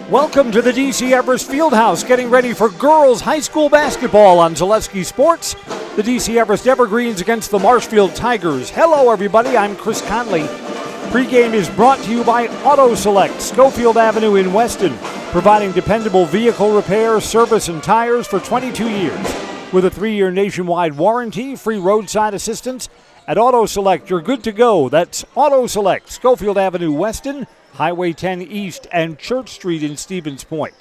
Welcome to the DC Everest Fieldhouse, getting ready for girls high school basketball on Zaleski Sports. The DC Everest Evergreens against the Marshfield Tigers. Hello, everybody. I'm Chris Conley. Pre-game is brought to you by Auto Select, Schofield Avenue in Weston, providing dependable vehicle repair, service, and tires for 22 years. With a 3-year nationwide warranty, free roadside assistance. At Auto Select, you're good to go. That's Auto Select, Schofield Avenue, Weston, Highway 10 East, and Church Street in Stevens Point.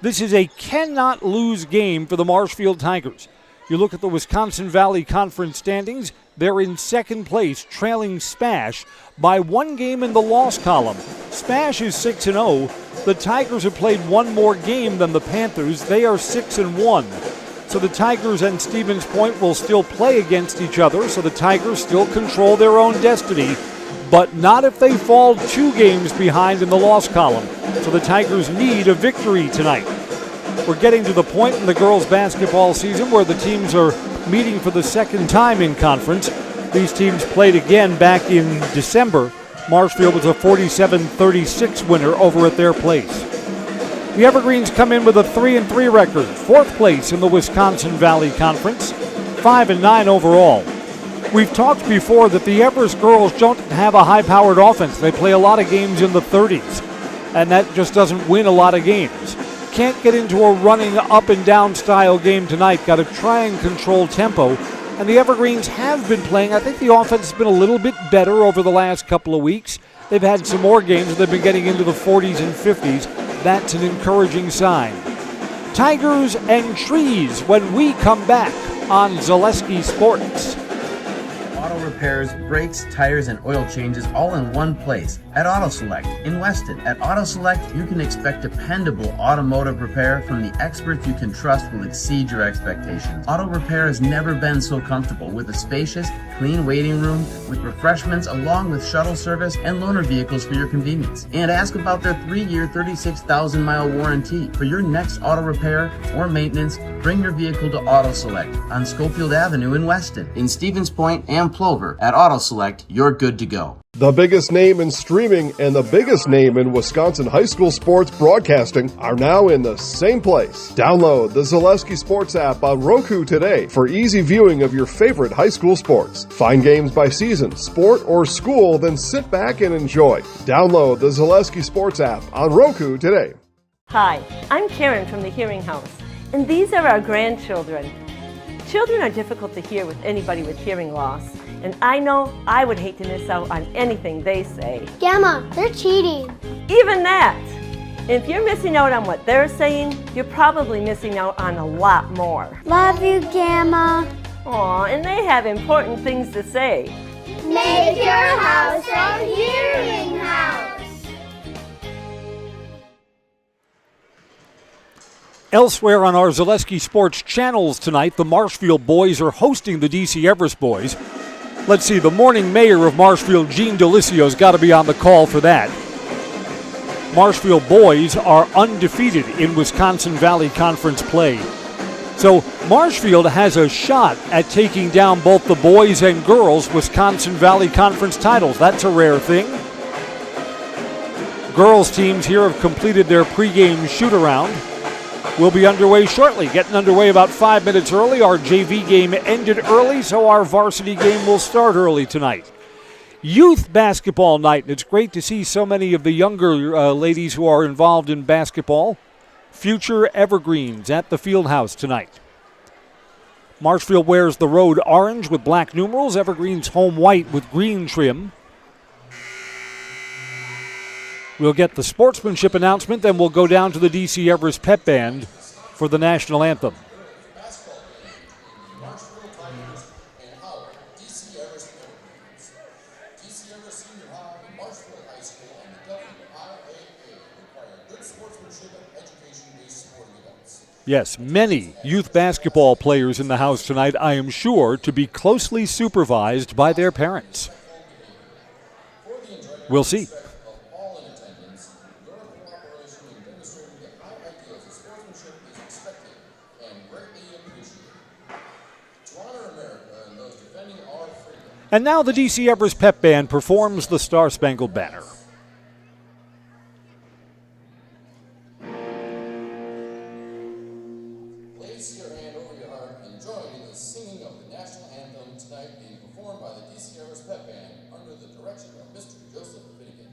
This is a cannot-lose game for the Marshfield Tigers. You look at the Wisconsin Valley Conference standings, they're in second place, trailing Spash by 1 game in the loss column. Spash is 6-0. The Tigers have played one more game than the Panthers. They are 6-1. So the Tigers and Stevens Point will still play against each other, so the Tigers still control their own destiny, but not if they fall 2 games behind in the loss column. So the Tigers need a victory tonight. We're getting to the point in the girls' basketball season where the teams are meeting for the second time in conference. These teams played again back in December. Marshfield was a 47-36 winner over at their place. The Evergreens come in with a 3-3 record, 4th place in the Wisconsin Valley Conference, 5-9 overall. We've talked before that the Everest girls don't have a high-powered offense. They play a lot of games in the 30s, and that just doesn't win a lot of games. Can't get into a running up-and-down style game tonight. Got to try and control tempo, and the Evergreens have been playing. I think the offense has been a little bit better over the last couple of weeks. They've had some more games. They've been getting into the 40s and 50s. That's an encouraging sign. Tigers and trees when we come back on Zaleski Sports. Auto repairs, brakes, tires, and oil changes all in one place at Auto Select in Weston. At Auto Select, you can expect dependable automotive repair from the experts you can trust will exceed your expectations. Auto repair has never been so comfortable with a spacious, clean waiting room with refreshments along with shuttle service and loaner vehicles for your convenience. And ask about their 3-year, 36,000-mile warranty. For your next auto repair or maintenance, bring your vehicle to Auto Select on Schofield Avenue in Weston. In Stevens Point and Plover, at Auto Select, you're good to go. The biggest name in streaming and the biggest name in Wisconsin high school sports broadcasting are now in the same place. Download the Zaleski Sports app on Roku today for easy viewing of your favorite high school sports. Find games by season, sport, or school, then sit back and enjoy. Download the Zaleski Sports app on Roku today. Hi, I'm Karen from the Hearing House, and these are our grandchildren. Children are difficult to hear with anybody with hearing loss, and I know I would hate to miss out on anything they say. Gamma, they're cheating. Even that! If you're missing out on what they're saying, you're probably missing out on a lot more. Love you, Gamma. Aw, and they have important things to say. Make your house a hearing house. Elsewhere on our Zaleski Sports channels tonight, the Marshfield boys are hosting the DC Everest boys. Let's see, the morning mayor of Marshfield, Gene Delicio's got to be on the call for that. Marshfield boys are undefeated in Wisconsin Valley Conference play. So Marshfield has a shot at taking down both the boys and girls Wisconsin Valley Conference titles. That's a rare thing. Girls teams here have completed their pregame shoot-around. We'll be underway shortly. Getting underway about 5 minutes early. Our JV game ended early, so our varsity game will start early tonight. Youth basketball night, and it's great to see so many of the younger ladies who are involved in basketball. Future Evergreens at the Fieldhouse tonight. Marshfield wears the road orange with black numerals. Evergreens home white with green trim. We'll get the sportsmanship announcement, then we'll go down to the DC Everest Pep Band for the national anthem. Yes, many youth basketball players in the house tonight, I am sure, to be closely supervised by their parents. We'll see. And now the DC Everest Pep Band performs the Star-Spangled Banner. anthem tonight being performed by the DC Everest Pep Band under the direction of Mr. Joseph Finnegan.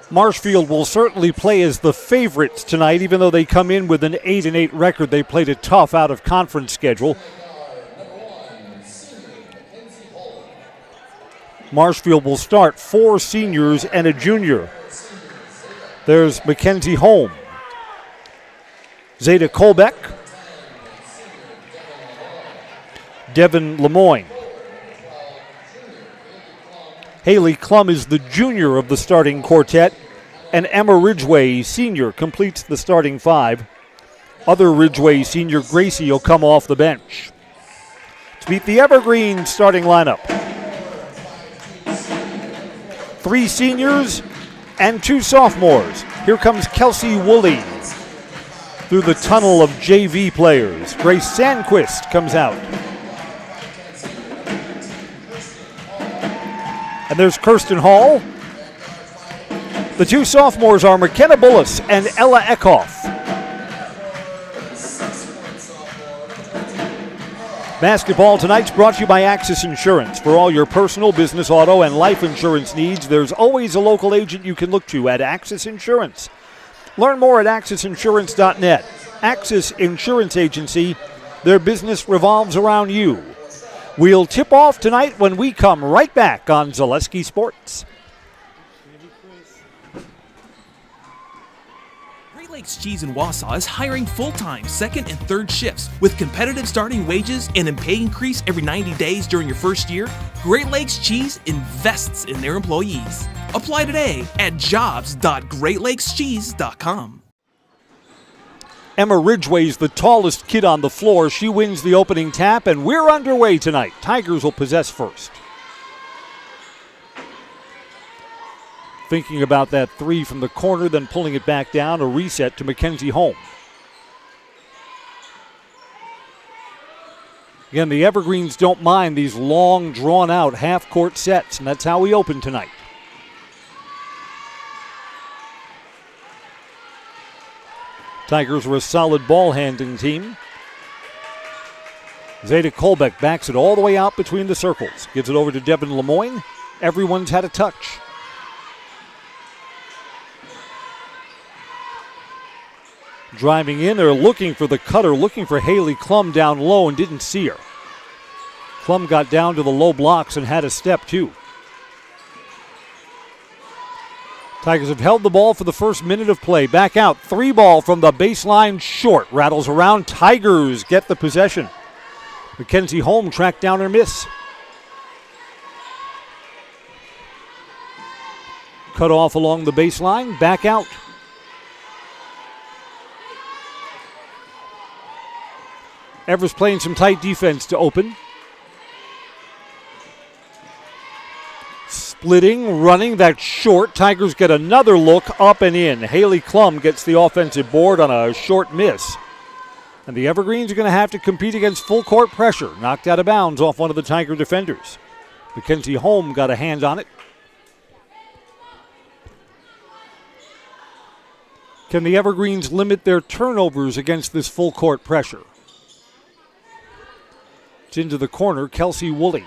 Marshfield will certainly play as the favorites tonight, even though they come in with an 8-8 record. They played a tough out-of-conference schedule. Marshfield will start 4 seniors and a junior. There's Mackenzie Holm, Zeta Kolbeck, Devin Lemoyne. Haley Klum is the junior of the starting quartet, and Emma Ridgway, senior, completes the starting 5. Other Ridgway senior Gracie will come off the bench. To meet the Evergreen starting lineup, 3 seniors and 2 sophomores. Here comes Kelsey Woolley through the tunnel of JV players. Grace Sandquist comes out. And there's Kirsten Hall. The 2 sophomores are McKenna Bullis and Ella Eckhoff. Basketball tonight's brought to you by Axis Insurance. For all your personal, business, auto, and life insurance needs, there's always a local agent you can look to at Axis Insurance. Learn more at AxisInsurance.net. Axis Insurance Agency, their business revolves around you. We'll tip off tonight when we come right back on Zaleski Sports. Great Lakes Cheese in Wausau is hiring full-time second and third shifts with competitive starting wages and a pay increase every 90 days during your first year. Great Lakes Cheese invests in their employees. Apply today at jobs.greatlakescheese.com. Emma Ridgway's the tallest kid on the floor. She wins the opening tap, and we're underway tonight. Tigers will possess first. Thinking about that 3 from the corner, then pulling it back down, a reset to Mackenzie Holm. Again, the Evergreens don't mind these long, drawn-out half-court sets, and that's how we open tonight. Tigers were a solid ball-handling team. Zeta Kolbeck backs it all the way out between the circles. Gives it over to Devin Lemoyne. Everyone's had a touch. Driving in, they're looking for the cutter, looking for Haley Klum down low and didn't see her. Klum got down to the low blocks and had a step too. Tigers have held the ball for the first minute of play. Back out, 3 ball from the baseline short. Rattles around, Tigers get the possession. Mackenzie Holm tracked down her miss. Cut off along the baseline, back out. Everest playing some tight defense to open. Splitting, running, that's short. Tigers get another look, up and in. Haley Klum gets the offensive board on a short miss. And the Evergreens are going to have to compete against full court pressure. Knocked out of bounds off one of the Tiger defenders. Mackenzie Holm got a hand on it. Can the Evergreens limit their turnovers against this full court pressure? It's into the corner, Kelsey Woolley.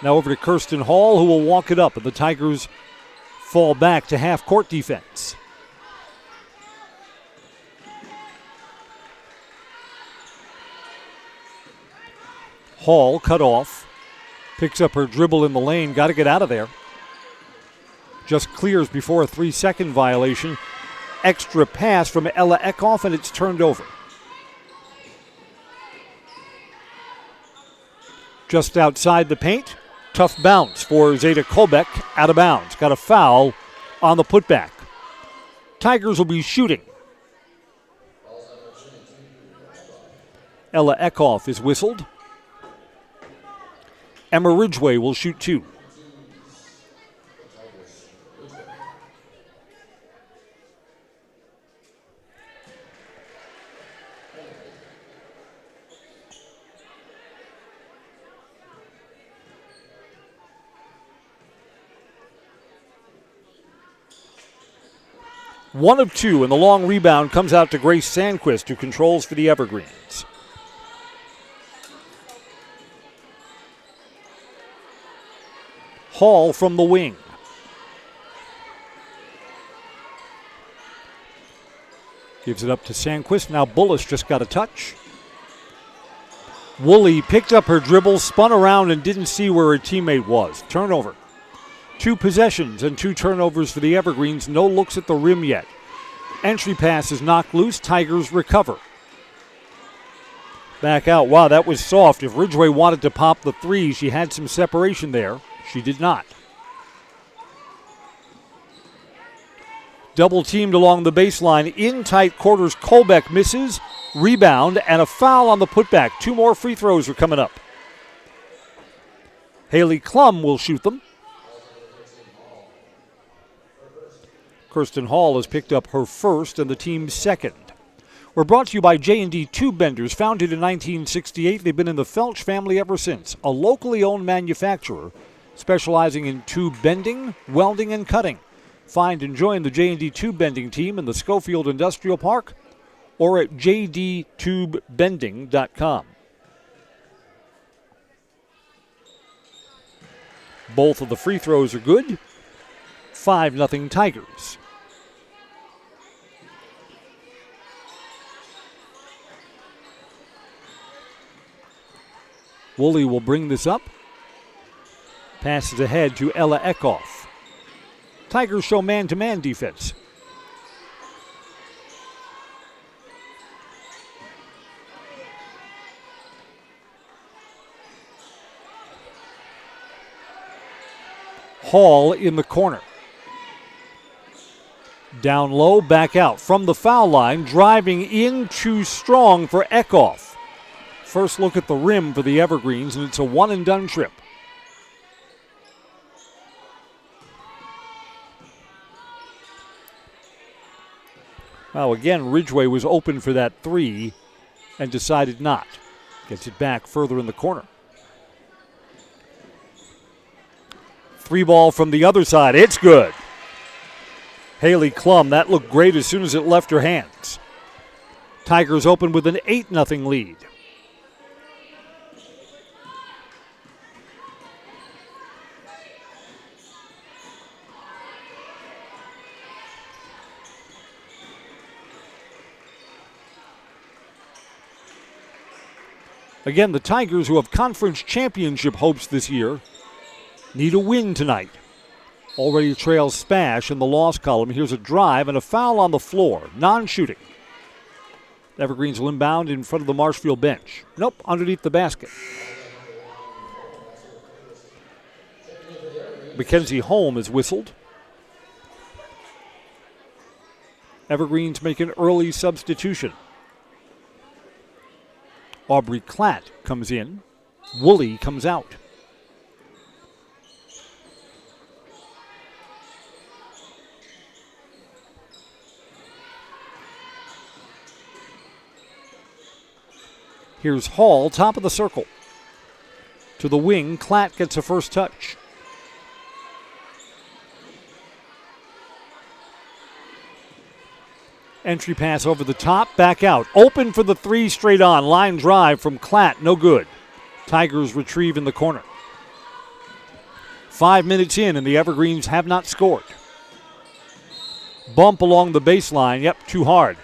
Now over to Kirsten Hall, who will walk it up, and the Tigers fall back to half-court defense. Hall cut off, picks up her dribble in the lane, got to get out of there. Just clears before a 3-second violation. Extra pass from Ella Eckhoff, and it's turned over. Just outside the paint. Tough bounce for Zeta Kolbeck, out of bounds. Got a foul on the putback. Tigers will be shooting. Ella Eckhoff is whistled. Emma Ridgway will shoot 2. One of 2, and the long rebound comes out to Grace Sandquist, who controls for the Evergreens. Hall from the wing. Gives it up to Sandquist. Now Bullis just got a touch. Woolley picked up her dribble, spun around, and didn't see where her teammate was. Turnover. 2 possessions and 2 turnovers for the Evergreens. No looks at the rim yet. Entry pass is knocked loose. Tigers recover. Back out. Wow, that was soft. If Ridgway wanted to pop the 3, she had some separation there. She did not. Double teamed along the baseline. In tight quarters, Kolbeck misses. Rebound and a foul on the putback. 2 more free throws are coming up. Haley Klum will shoot them. Kirsten Hall has picked up her first and the team's second. We're brought to you by J&D Tube Benders. Founded in 1968, they've been in the Felch family ever since. A locally owned manufacturer specializing in tube bending, welding, and cutting. Find and join the J&D Tube Bending team in the Schofield Industrial Park or at jdtubebending.com. Both of the free throws are good. 5-0 Tigers. Woolley will bring this up. Passes ahead to Ella Eckhoff. Tigers show man-to-man defense. Hall in the corner. Down low, back out. From the foul line, driving in too strong for Eckhoff. First look at the rim for the Evergreens, and it's a one-and-done trip. Well, again, Ridgway was open for that 3 and decided not. Gets it back further in the corner. 3 ball from the other side. It's good. Haley Klum, that looked great as soon as it left her hands. Tigers open with an 8-0 lead. Again, the Tigers, who have conference championship hopes this year, need a win tonight. Already trails Spash in the loss column. Here's a drive and a foul on the floor. Non-shooting. Evergreens will inbound in front of the Marshfield bench. Nope, underneath the basket. Mackenzie Holm is whistled. Evergreens make an early substitution. Aubrey Klatt comes in. Woolley comes out. Here's Hall, top of the circle. To the wing, Klatt gets a first touch. Entry pass over the top, back out. Open for the three straight on. Line drive from Klatt, no good. Tigers retrieve in the corner. 5 minutes in, and the Evergreens have not scored. Bump along the baseline, yep, too hard.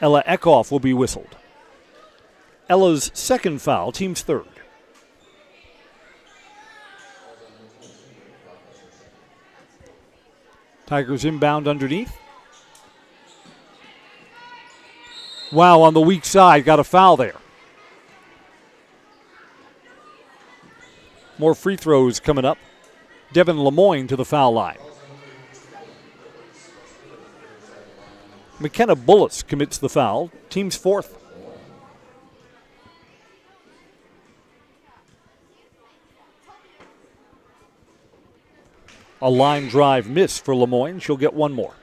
Ella Eckhoff will be whistled. Ella's second foul, team's third. Tigers inbound underneath. Wow, on the weak side, got a foul there. More free throws coming up. Devin Lemoyne to the foul line. McKenna Bullis commits the foul, team's fourth. A line drive miss for Lemoyne. She'll get one more.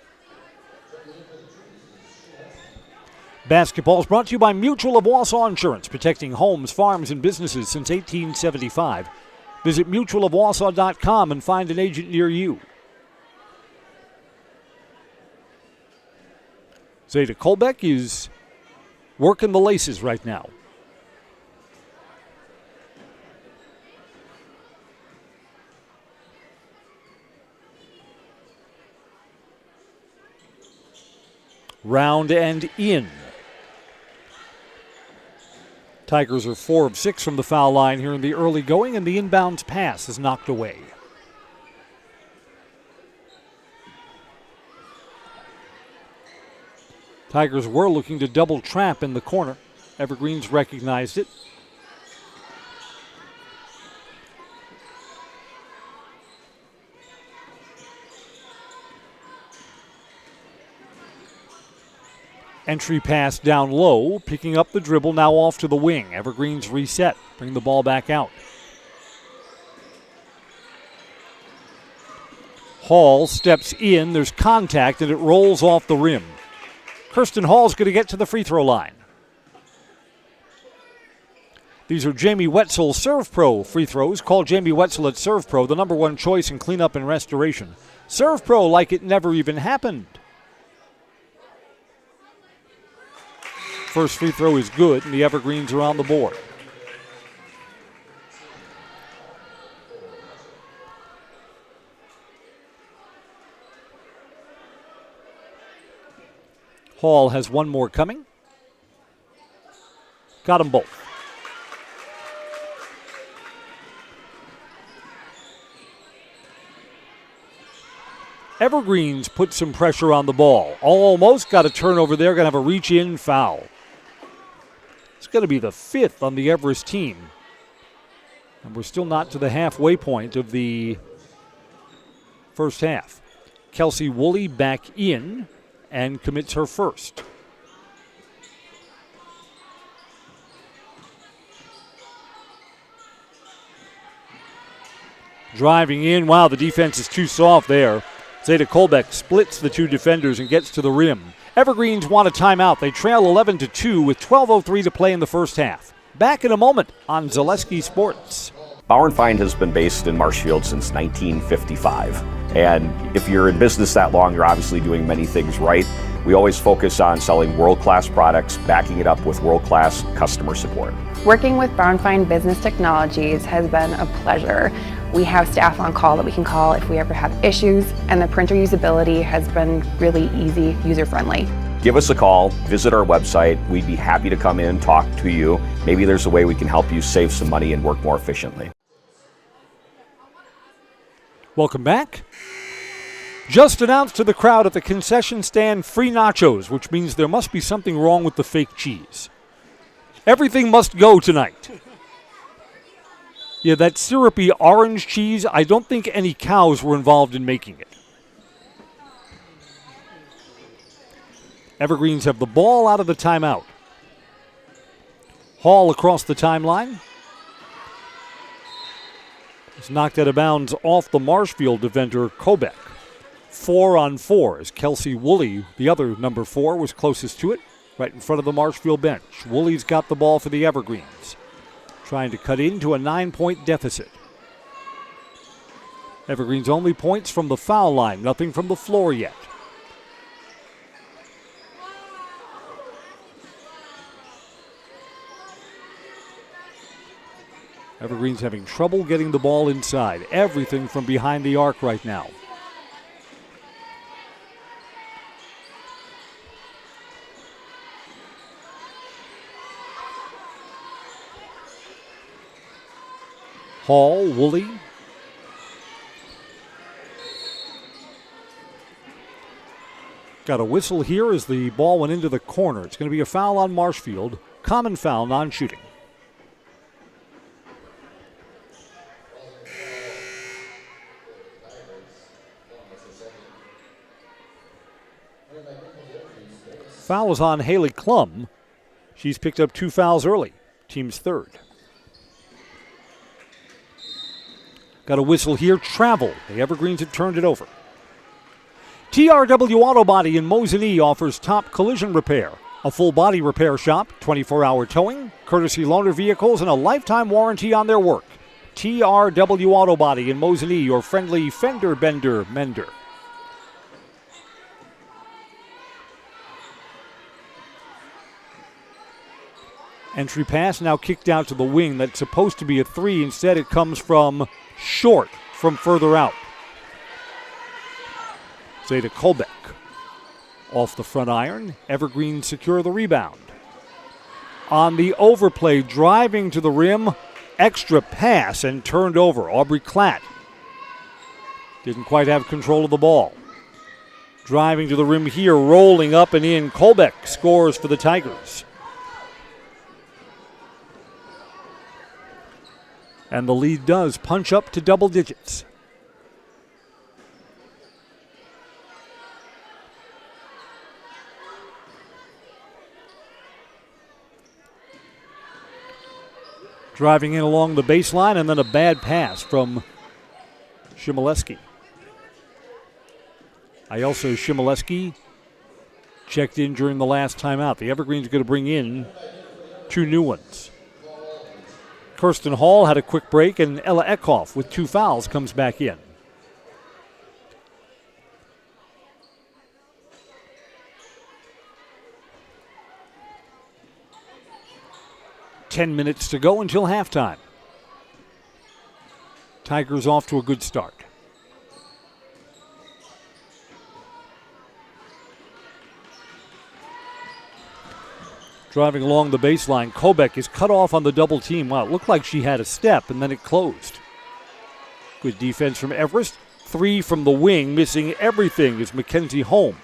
Basketball is brought to you by Mutual of Wausau Insurance, protecting homes, farms, and businesses since 1875. Visit mutualofwausau.com and find an agent near you. Zeta Kolbeck is working the laces right now. Round and in. Tigers are 4 of 6 from the foul line here in the early going, and the inbounds pass is knocked away. Tigers were looking to double trap in the corner. Evergreens recognized it. Entry pass down low, picking up the dribble, now off to the wing. Evergreens reset, bring the ball back out. Hall steps in, there's contact, and it rolls off the rim. Kirsten Hall's going to get to the free throw line. These are Jamie Wetzel Serve Pro free throws. Call Jamie Wetzel at Serve Pro, the #1 choice in cleanup and restoration. Serve Pro like it never even happened. First free throw is good, and the Evergreens are on the board. Hall has one more coming. Got them both. Evergreens put some pressure on the ball. Almost got a turnover there. Going to have a reach-in foul. It's going to be the 5th on the Everest team. And we're still not to the halfway point of the first half. Kelsey Woolley back in and commits her first. Driving in. Wow, the defense is too soft there. Zeta Kolbeck splits the two defenders and gets to the rim. Evergreens want a timeout. They trail 11-2 with 12:03 to play in the first half. Back in a moment on Zaleski Sports. Bauer & Feind has been based in Marshfield since 1955. And if you're in business that long, you're obviously doing many things right. We always focus on selling world-class products, backing it up with world-class customer support. Working with Bauer & Feind Business Technologies has been a pleasure. We have staff on call that we can call if we ever have issues, and the printer usability has been really easy, user-friendly. Give us a call, visit our website. We'd be happy to come in, talk to you. Maybe there's a way we can help you save some money and work more efficiently. Welcome back. Just announced to the crowd at the concession stand, free nachos, which means there must be something wrong with the fake cheese. Everything must go tonight. Yeah, that syrupy orange cheese, I don't think any cows were involved in making it. Evergreens have the ball out of the timeout. Hall across the timeline. It's knocked out of bounds off the Marshfield defender, Kobek. 4-on-4 as Kelsey Woolley, the other number 4, was closest to it, right in front of the Marshfield bench. Woolley's got the ball for the Evergreens, trying to cut into a 9-point deficit. Evergreens only points from the foul line, nothing from the floor yet. Evergreens having trouble getting the ball inside. Everything from behind the arc right now. Hall, Woolley. Got a whistle here as the ball went into the corner. It's going to be a foul on Marshfield. Common foul, non-shooting. Foul is on Haley Klum. She's picked up 2 fouls early. Team's third. Got a whistle here. Travel. The Evergreens have turned it over. TRW Auto Body in Mosinee offers top collision repair. A full body repair shop, 24-hour towing, courtesy loaner vehicles, and a lifetime warranty on their work. TRW Auto Body in Mosinee, your friendly fender bender mender. Entry pass now kicked out to the wing. That's supposed to be a 3. Instead, it comes from short, from further out. Zeta Kolbeck off the front iron. Evergreen secure the rebound. On the overplay, driving to the rim, extra pass and turned over. Aubrey Klatt didn't quite have control of the ball. Driving to the rim here, rolling up and in. Kolbeck scores for the Tigers. And the lead does punch up to double digits. Driving in along the baseline, and then a bad pass from Shimoleski. Ielso Shimoleski checked in during the last timeout. The Evergreens are going to bring in 2 new ones. Kirsten Hall had a quick break, and Ella Eckhoff with 2 fouls comes back in. Ten minutes to go until halftime. Tigers off to a good start. Driving along the baseline, Kobek is cut off on the double team. Wow, it looked like she had a step, and then it closed. Good defense from Everest. 3 from the wing, missing everything is Mackenzie Holm.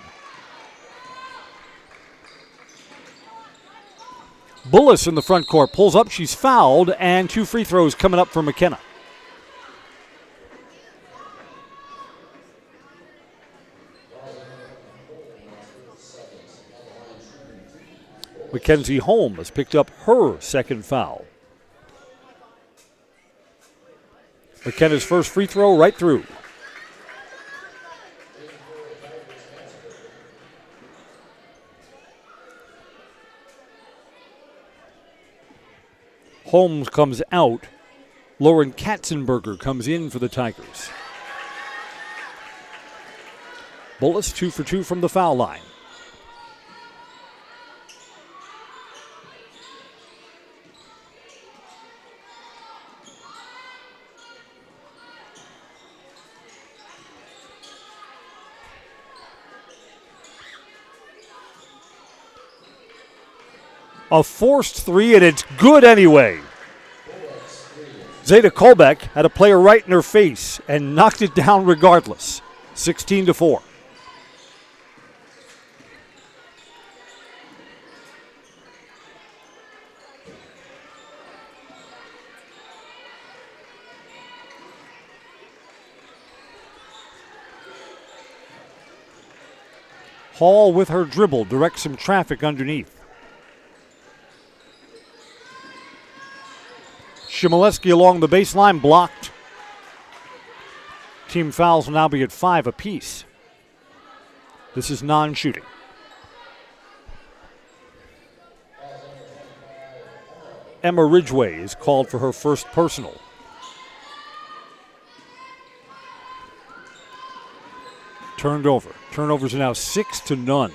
Bullis in the front court pulls up. She's fouled, and 2 free throws coming up for McKenna. Mackenzie Holm has picked up her second foul. McKenna's first free throw right through. Holmes comes out. Lauren Katzenberger comes in for the Tigers. Bullis 2 for 2 from the foul line. A forced 3, and it's good anyway. Zeta Kolbeck had a player right in her face and knocked it down regardless. 16-4. Hall with her dribble directs some traffic underneath. Shimoleski along the baseline, blocked. Team fouls will now be at 5 apiece. This is non-shooting. Emma Ridgway is called for her first personal. Turned over. Turnovers are now 6-0.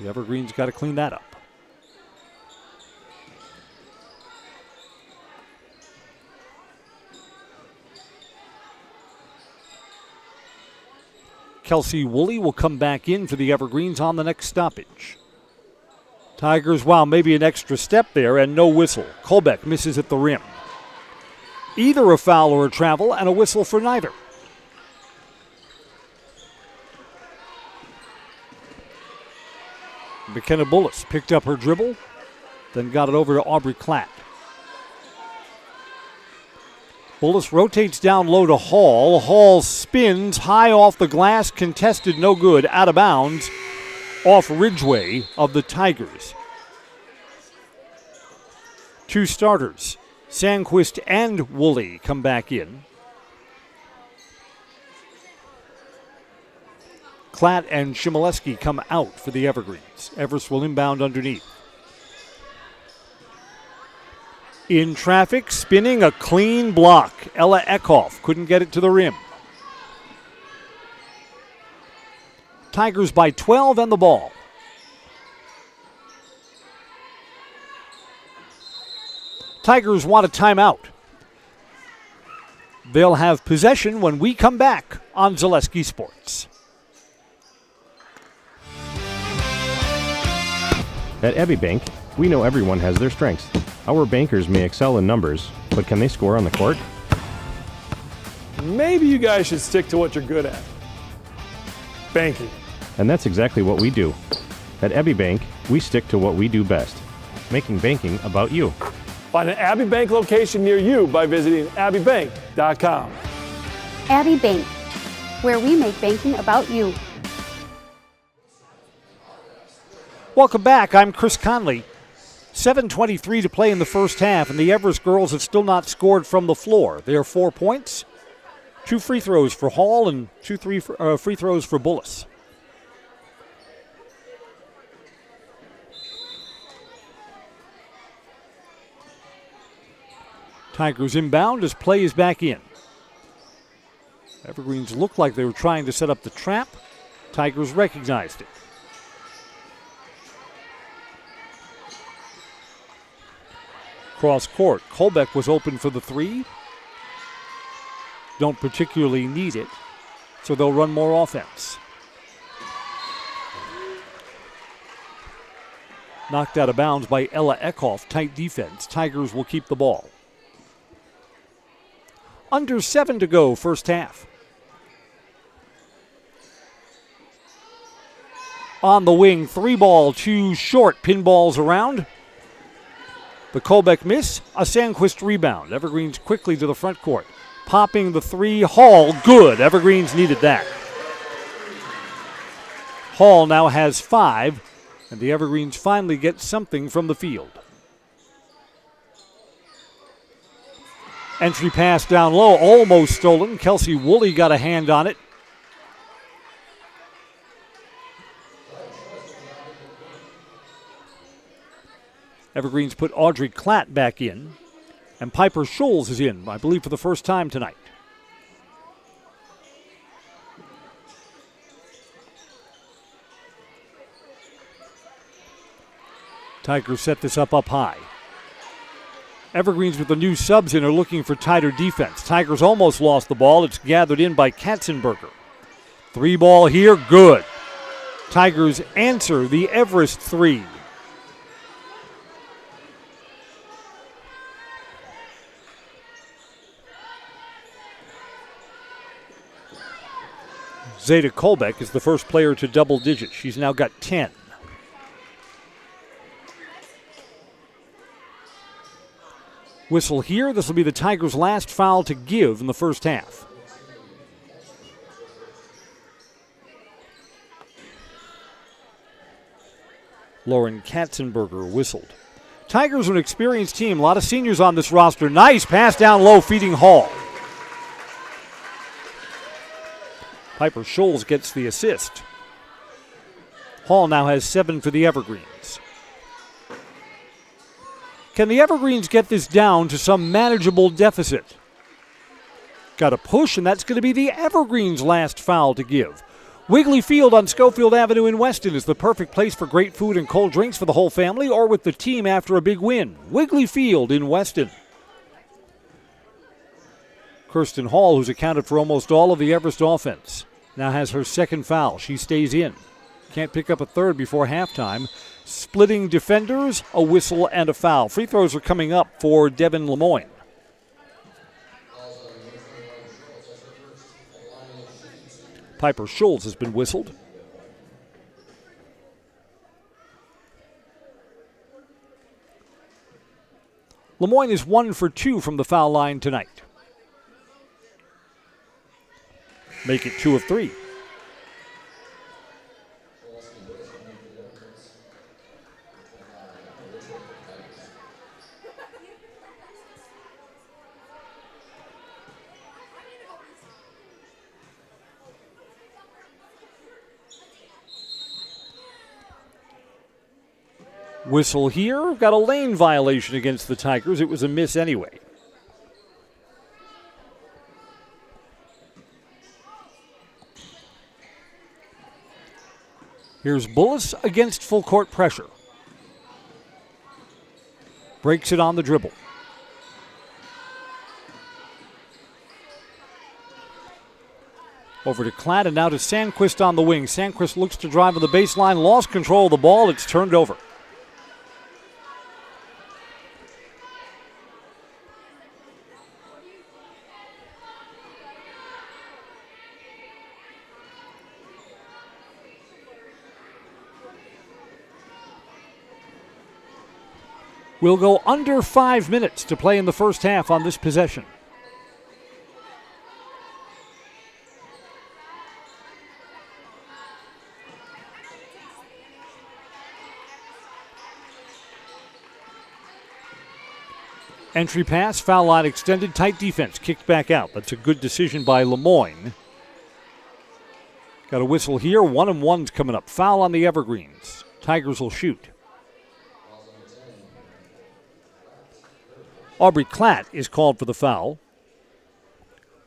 The Evergreens got to clean that up. Kelsey Woolley will come back in for the Evergreens on the next stoppage. Tigers, wow, maybe an extra step there and no whistle. Colbeck misses at the rim. Either a foul or a travel and a whistle for neither. McKenna Bullis picked up her dribble, then got it over to Aubrey Klatt. Bullis rotates down low to Hall. Hall spins high off the glass, contested, no good, out of bounds, off Ridgway of the Tigers. Two starters, Sandquist and Woolley, come back in. Klatt and Shimoleski come out for the Evergreens. Everest will inbound underneath. In traffic, spinning a clean block. Ella Eckhoff couldn't get it to the rim. Tigers by 12 and the ball. Tigers want a timeout. They'll have possession when we come back on Zaleski Sports. At Abbey Bank, we know everyone has their strengths. Our bankers may excel in numbers, but can they score on the court? Maybe you guys should stick to what you're good at. Banking. And that's exactly what we do. At Abbey Bank, we stick to what we do best, making banking about you. Find an Abbey Bank location near you by visiting abbeybank.com. Abbey Bank, where we make banking about you. Welcome back. I'm Chris Conley. 7:23 to play in the first half, and the Everest girls have still not scored from the floor. They are 4 points, 2 free throws for Hall, and 2 free throws for Bullis. Tigers inbound as play is back in. Evergreens looked like they were trying to set up the trap. Tigers recognized it. Cross court. Colbeck was open for the three. Don't particularly need it, so they'll run more offense. Knocked out of bounds by Ella Eckhoff. Tight defense. Tigers will keep the ball. Under 7 to go, first half. On the wing, 3 ball, 2 short pinballs around. The Colbeck miss, a Sandquist rebound. Evergreens quickly to the front court. Popping the 3, Hall, good. Evergreens needed that. Hall now has 5, and the Evergreens finally get something from the field. Entry pass down low, almost stolen. Kelsey Woolley got a hand on it. Evergreens put Audrey Klatt back in, and Piper Scholes is in, I believe, for the first time tonight. Tigers set this up high. Evergreens with the new subs in are looking for tighter defense. Tigers almost lost the ball. It's gathered in by Katzenberger. 3 ball here, good. Tigers answer the Everest 3. Zeta Colbeck is the first player to double digits. She's now got 10. Whistle here. This will be the Tigers' last foul to give in the first half. Lauren Katzenberger whistled. Tigers are an experienced team. A lot of seniors on this roster. Nice pass down low, feeding Hall. Piper Scholes gets the assist. Hall now has 7 for the Evergreens. Can the Evergreens get this down to some manageable deficit? Got a push, and that's going to be the Evergreens' last foul to give. Wiggly Field on Schofield Avenue in Weston is the perfect place for great food and cold drinks for the whole family or with the team after a big win. Wiggly Field in Weston. Kirsten Hall, who's accounted for almost all of the Everest offense, now has her second foul. She stays in. Can't pick up a third before halftime. Splitting defenders, a whistle, and a foul. Free throws are coming up for Devin Lemoyne. Piper Scholes has been whistled. Lemoyne is 1 for 2 from the foul line tonight. Make it 2 of 3. Whistle here. Got a lane violation against the Tigers. It was a miss anyway. Here's Bullis against full court pressure. Breaks it on the dribble. Over to Klatt and now to Sandquist on the wing. Sandquist looks to drive on the baseline, lost control of the ball. It's turned over. We'll go under 5 minutes to play in the first half on this possession. Entry pass, foul line extended, tight defense, kicked back out. That's a good decision by Lemoyne. Got a whistle here, 1-and-1's coming up. Foul on the Evergreens. Tigers will shoot. Aubrey Klatt is called for the foul.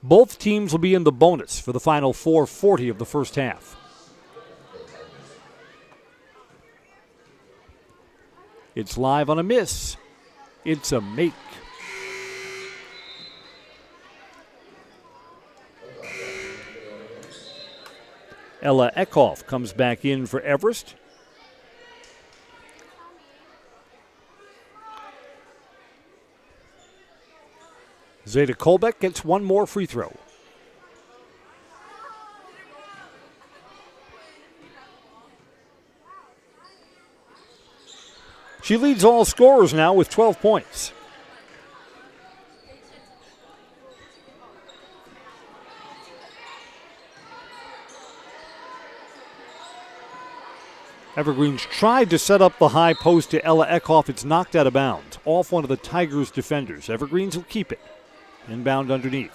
Both teams will be in the bonus for the final 4:40 of the first half. It's live on a miss. It's a make. Ella Eckhoff comes back in for Everest. Zeta Kolbeck gets one more free throw. She leads all scorers now with 12 points. Evergreens tried to set up the high post to Ella Eckhoff. It's knocked out of bounds. Off one of the Tigers' defenders. Evergreens will keep it. Inbound underneath.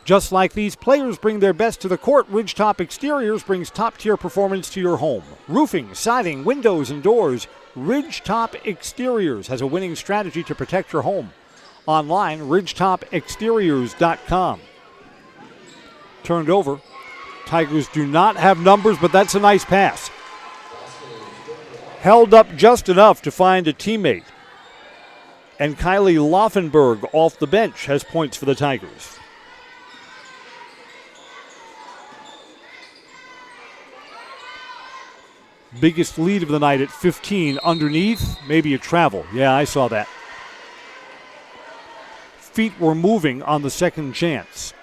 Just like these players bring their best to the court, Ridgetop Exteriors brings top-tier performance to your home. Roofing, siding, windows, and doors. Ridgetop Exteriors has a winning strategy to protect your home. Online, ridgetopexteriors.com. Turned over. Tigers do not have numbers, but that's a nice pass. Held up just enough to find a teammate. And Kylie Laufenberg off the bench has points for the Tigers. Biggest lead of the night at 15 underneath. Maybe a travel. Yeah, I saw that. Feet were moving on the second chance.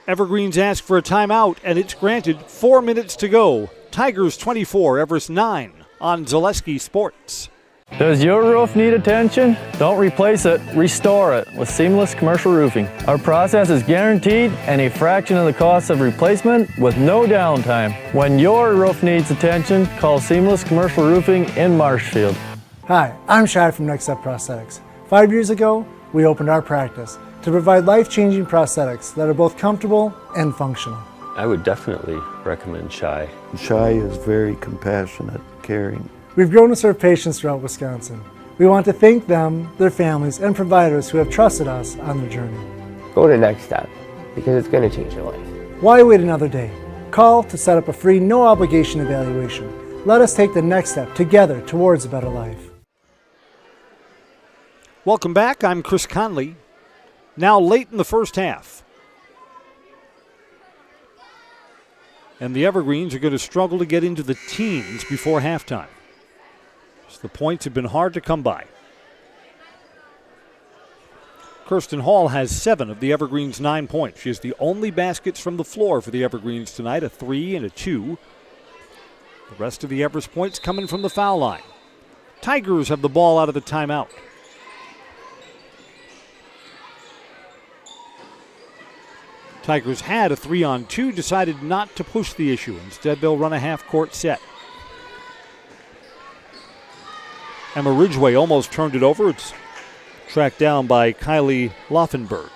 Evergreens ask for a timeout, and it's granted. 4 minutes to go. Tigers 24, Everest 9 on Zaleski Sports. Does your roof need attention? Don't replace it, restore it with Seamless Commercial Roofing. Our process is guaranteed and a fraction of the cost of replacement with no downtime. When your roof needs attention, call Seamless Commercial Roofing in Marshfield. Hi, I'm Shad from Next Step Prosthetics. 5 years ago, we opened our practice to provide life-changing prosthetics that are both comfortable and functional. I would definitely recommend Shai. Shai is very compassionate, caring. We've grown to serve patients throughout Wisconsin. We want to thank them, their families, and providers who have trusted us on their journey. Go to Next Step because it's going to change your life. Why wait another day? Call to set up a free, no-obligation evaluation. Let us take the next step together towards a better life. Welcome back. I'm Chris Conley. Now late in the first half. And the Evergreens are going to struggle to get into the teens before halftime. The points have been hard to come by. Kirsten Hall has 7 of the Evergreens' 9 points. She has the only baskets from the floor for the Evergreens tonight, a 3 and a 2. The rest of the Everest points coming from the foul line. Tigers have the ball out of the timeout. Tigers had a 3-on-2, decided not to push the issue. Instead, they'll run a half-court set. Emma Ridgway almost turned it over. It's tracked down by Kylie Laufenberg.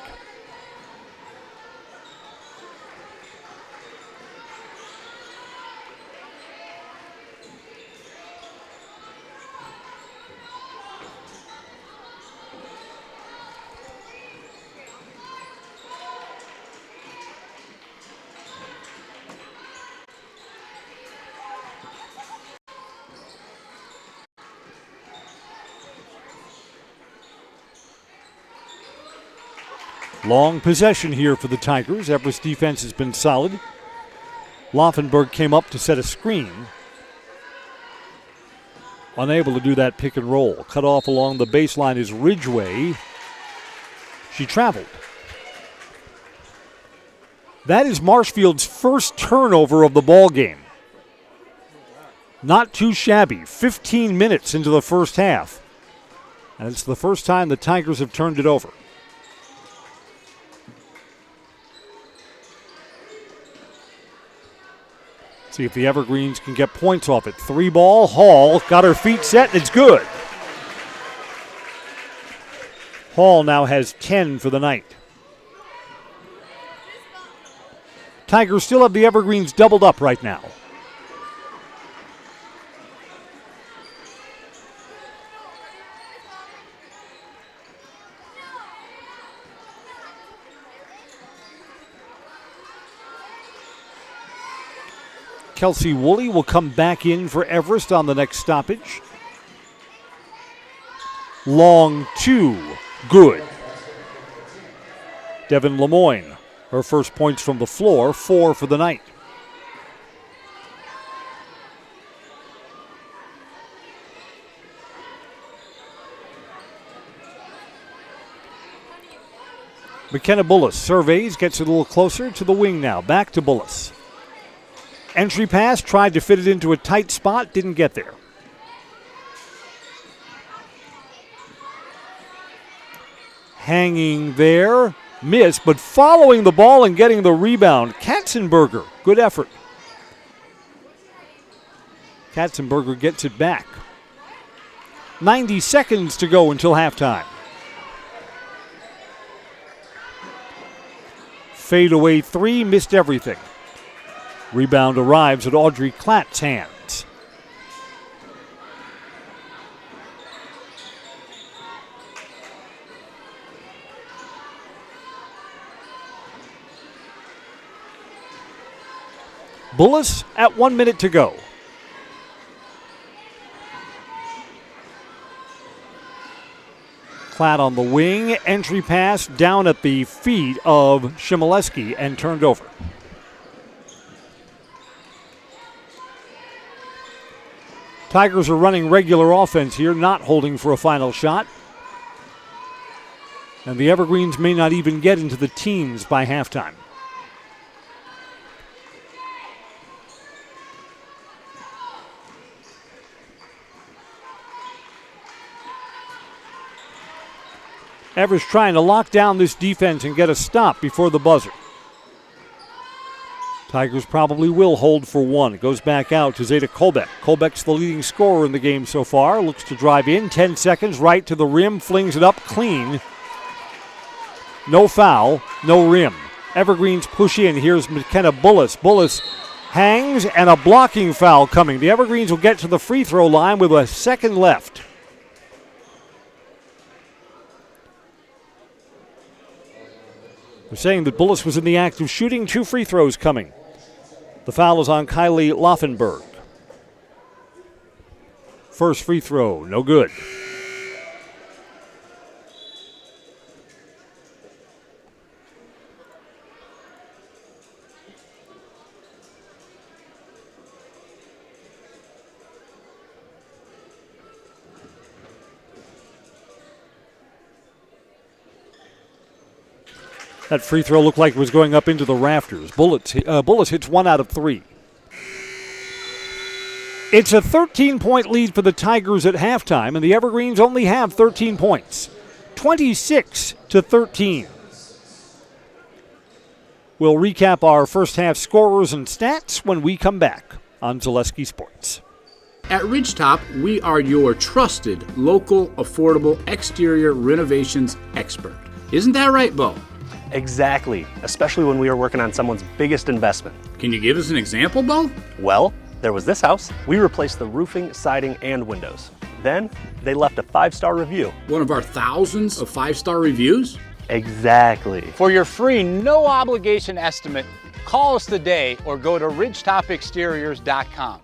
Long possession here for the Tigers. Everest defense has been solid. Laufenberg came up to set a screen. Unable to do that pick and roll. Cut off along the baseline is Ridgway. She traveled. That is Marshfield's first turnover of the ball game. Not too shabby. 15 minutes into the first half. And it's the first time the Tigers have turned it over. See if the Evergreens can get points off it. 3-ball, Hall got her feet set, and it's good. Hall now has 10 for the night. Tigers still have the Evergreens doubled up right now. Kelsey Woolley will come back in for Everest on the next stoppage. Long 2, good. Devin Lemoyne, her first points from the floor, 4 for the night. McKenna Bullis surveys, gets a little closer to the wing now. Back to Bullis. Entry pass, tried to fit it into a tight spot, didn't get there. Hanging there, missed, but following the ball and getting the rebound. Katzenberger, good effort. Katzenberger gets it back. 90 seconds to go until halftime. Fadeaway 3, missed everything. Rebound arrives at Audrey Klatt's hands. Bullis at 1 minute to go. Klatt on the wing, entry pass down at the feet of Shimoleski and turned over. Tigers are running regular offense here, not holding for a final shot. And the Evergreens may not even get into the teens by halftime. Everest trying to lock down this defense and get a stop before the buzzer. Tigers probably will hold for one. It goes back out to Zeta Kolbeck. Kolbeck's the leading scorer in the game so far. Looks to drive in. 10 seconds, right to the rim. Flings it up clean. No foul, no rim. Evergreens push in. Here's McKenna Bullis. Bullis hangs and a blocking foul coming. The Evergreens will get to the free throw line with a second left. They're saying that Bullis was in the act of shooting. 2 free throws coming. The foul is on Kylie Laufenberg. First free throw, no good. That free throw looked like it was going up into the rafters. Bullis hits 1 out of 3. It's a 13-point lead for the Tigers at halftime, and the Evergreens only have 13 points. 26-13. We'll recap our first half scorers and stats when we come back on Zaleski Sports. At Ridgetop, we are your trusted, local, affordable exterior renovations expert. Isn't that right, Bo? Exactly, especially when we were working on someone's biggest investment. Can you give us an example, Bo? Well, there was this house. We replaced the roofing, siding, and windows. Then they left a 5-star review. One of our thousands of 5-star reviews? Exactly. For your free, no obligation estimate, call us today or go to ridgetopexteriors.com.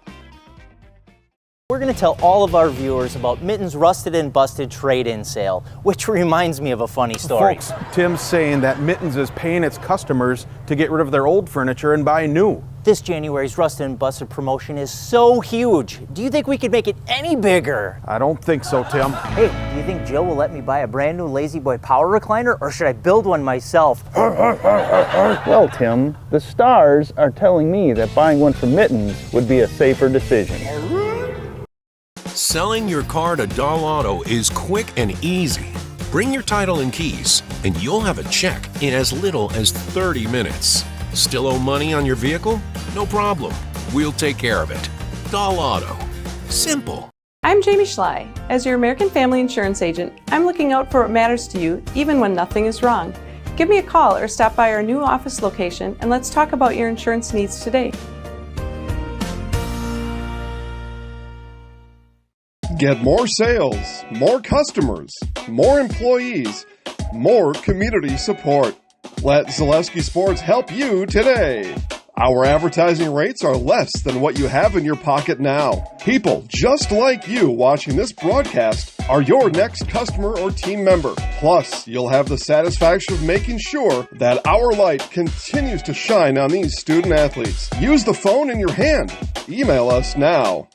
We're going to tell all of our viewers about Mitten's Rusted and Busted trade-in sale, which reminds me of a funny story. Folks, Tim's saying that Mitten's is paying its customers to get rid of their old furniture and buy new. This January's Rusted and Busted promotion is so huge. Do you think we could make it any bigger? I don't think so, Tim. Hey, do you think Jill will let me buy a brand new Lazy Boy power recliner, or should I build one myself? Well, Tim, the stars are telling me that buying one from Mittens would be a safer decision. Selling your car to Doll Auto is quick and easy. Bring your title and keys, and you'll have a check in as little as 30 minutes. Still owe money on your vehicle? No problem. We'll take care of it. Doll Auto. Simple. I'm Jamie Schley. As your American Family Insurance agent, I'm looking out for what matters to you, even when nothing is wrong. Give me a call or stop by our new office location, and let's talk about your insurance needs today. Get more sales, more customers, more employees, more community support. Let Zaleski Sports help you today. Our advertising rates are less than what you have in your pocket now. People just like you watching this broadcast are your next customer or team member. Plus, you'll have the satisfaction of making sure that our light continues to shine on these student athletes. Use the phone in your hand. Email us now.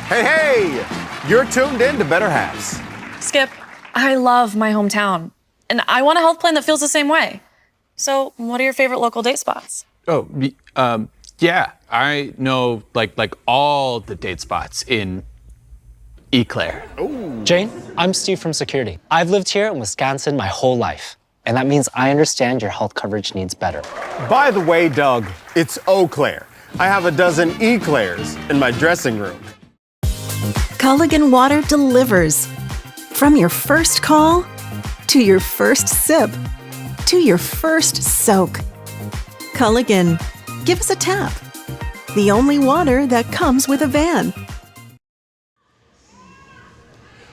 Hey, you're tuned in to Better Halves. Skip, I love my hometown, and I want a health plan that feels the same way. So, what are your favorite local date spots? Oh, yeah, I know like all the date spots in Eau Claire. Ooh. Jane, I'm Steve from Security. I've lived here in Wisconsin my whole life, and that means I understand your health coverage needs better. By the way, Doug, it's Eau Claire. I have a dozen Eclairs in my dressing room. Culligan Water delivers. From your first call, to your first sip, to your first soak. Culligan, give us a tap. The only water that comes with a van.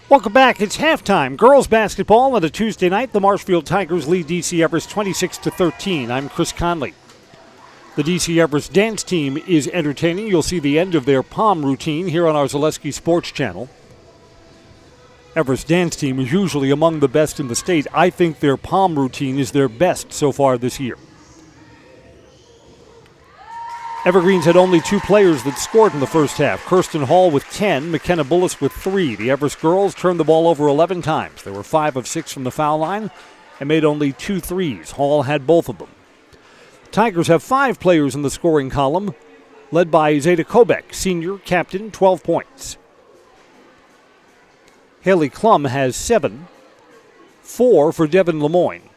Welcome back. It's halftime. Girls basketball on a Tuesday night. The Marshfield Tigers lead DC Everest 26-13. I'm Chris Conley. The DC Everest dance team is entertaining. You'll see the end of their pom routine here on our Zaleski Sports channel. Everest dance team is usually among the best in the state. I think their pom routine is their best so far this year. Evergreens had only 2 players that scored in the first half. Kirsten Hall with 10, McKenna Bullis with 3. The Everest girls turned the ball over 11 times. They were 5 of 6 from the foul line and made only 2 threes. Hall had both of them. Tigers have 5 players in the scoring column, led by Zeta Kolbeck, senior captain, 12 points. Haley Klum has 7, 4 for Devin Lemoyne,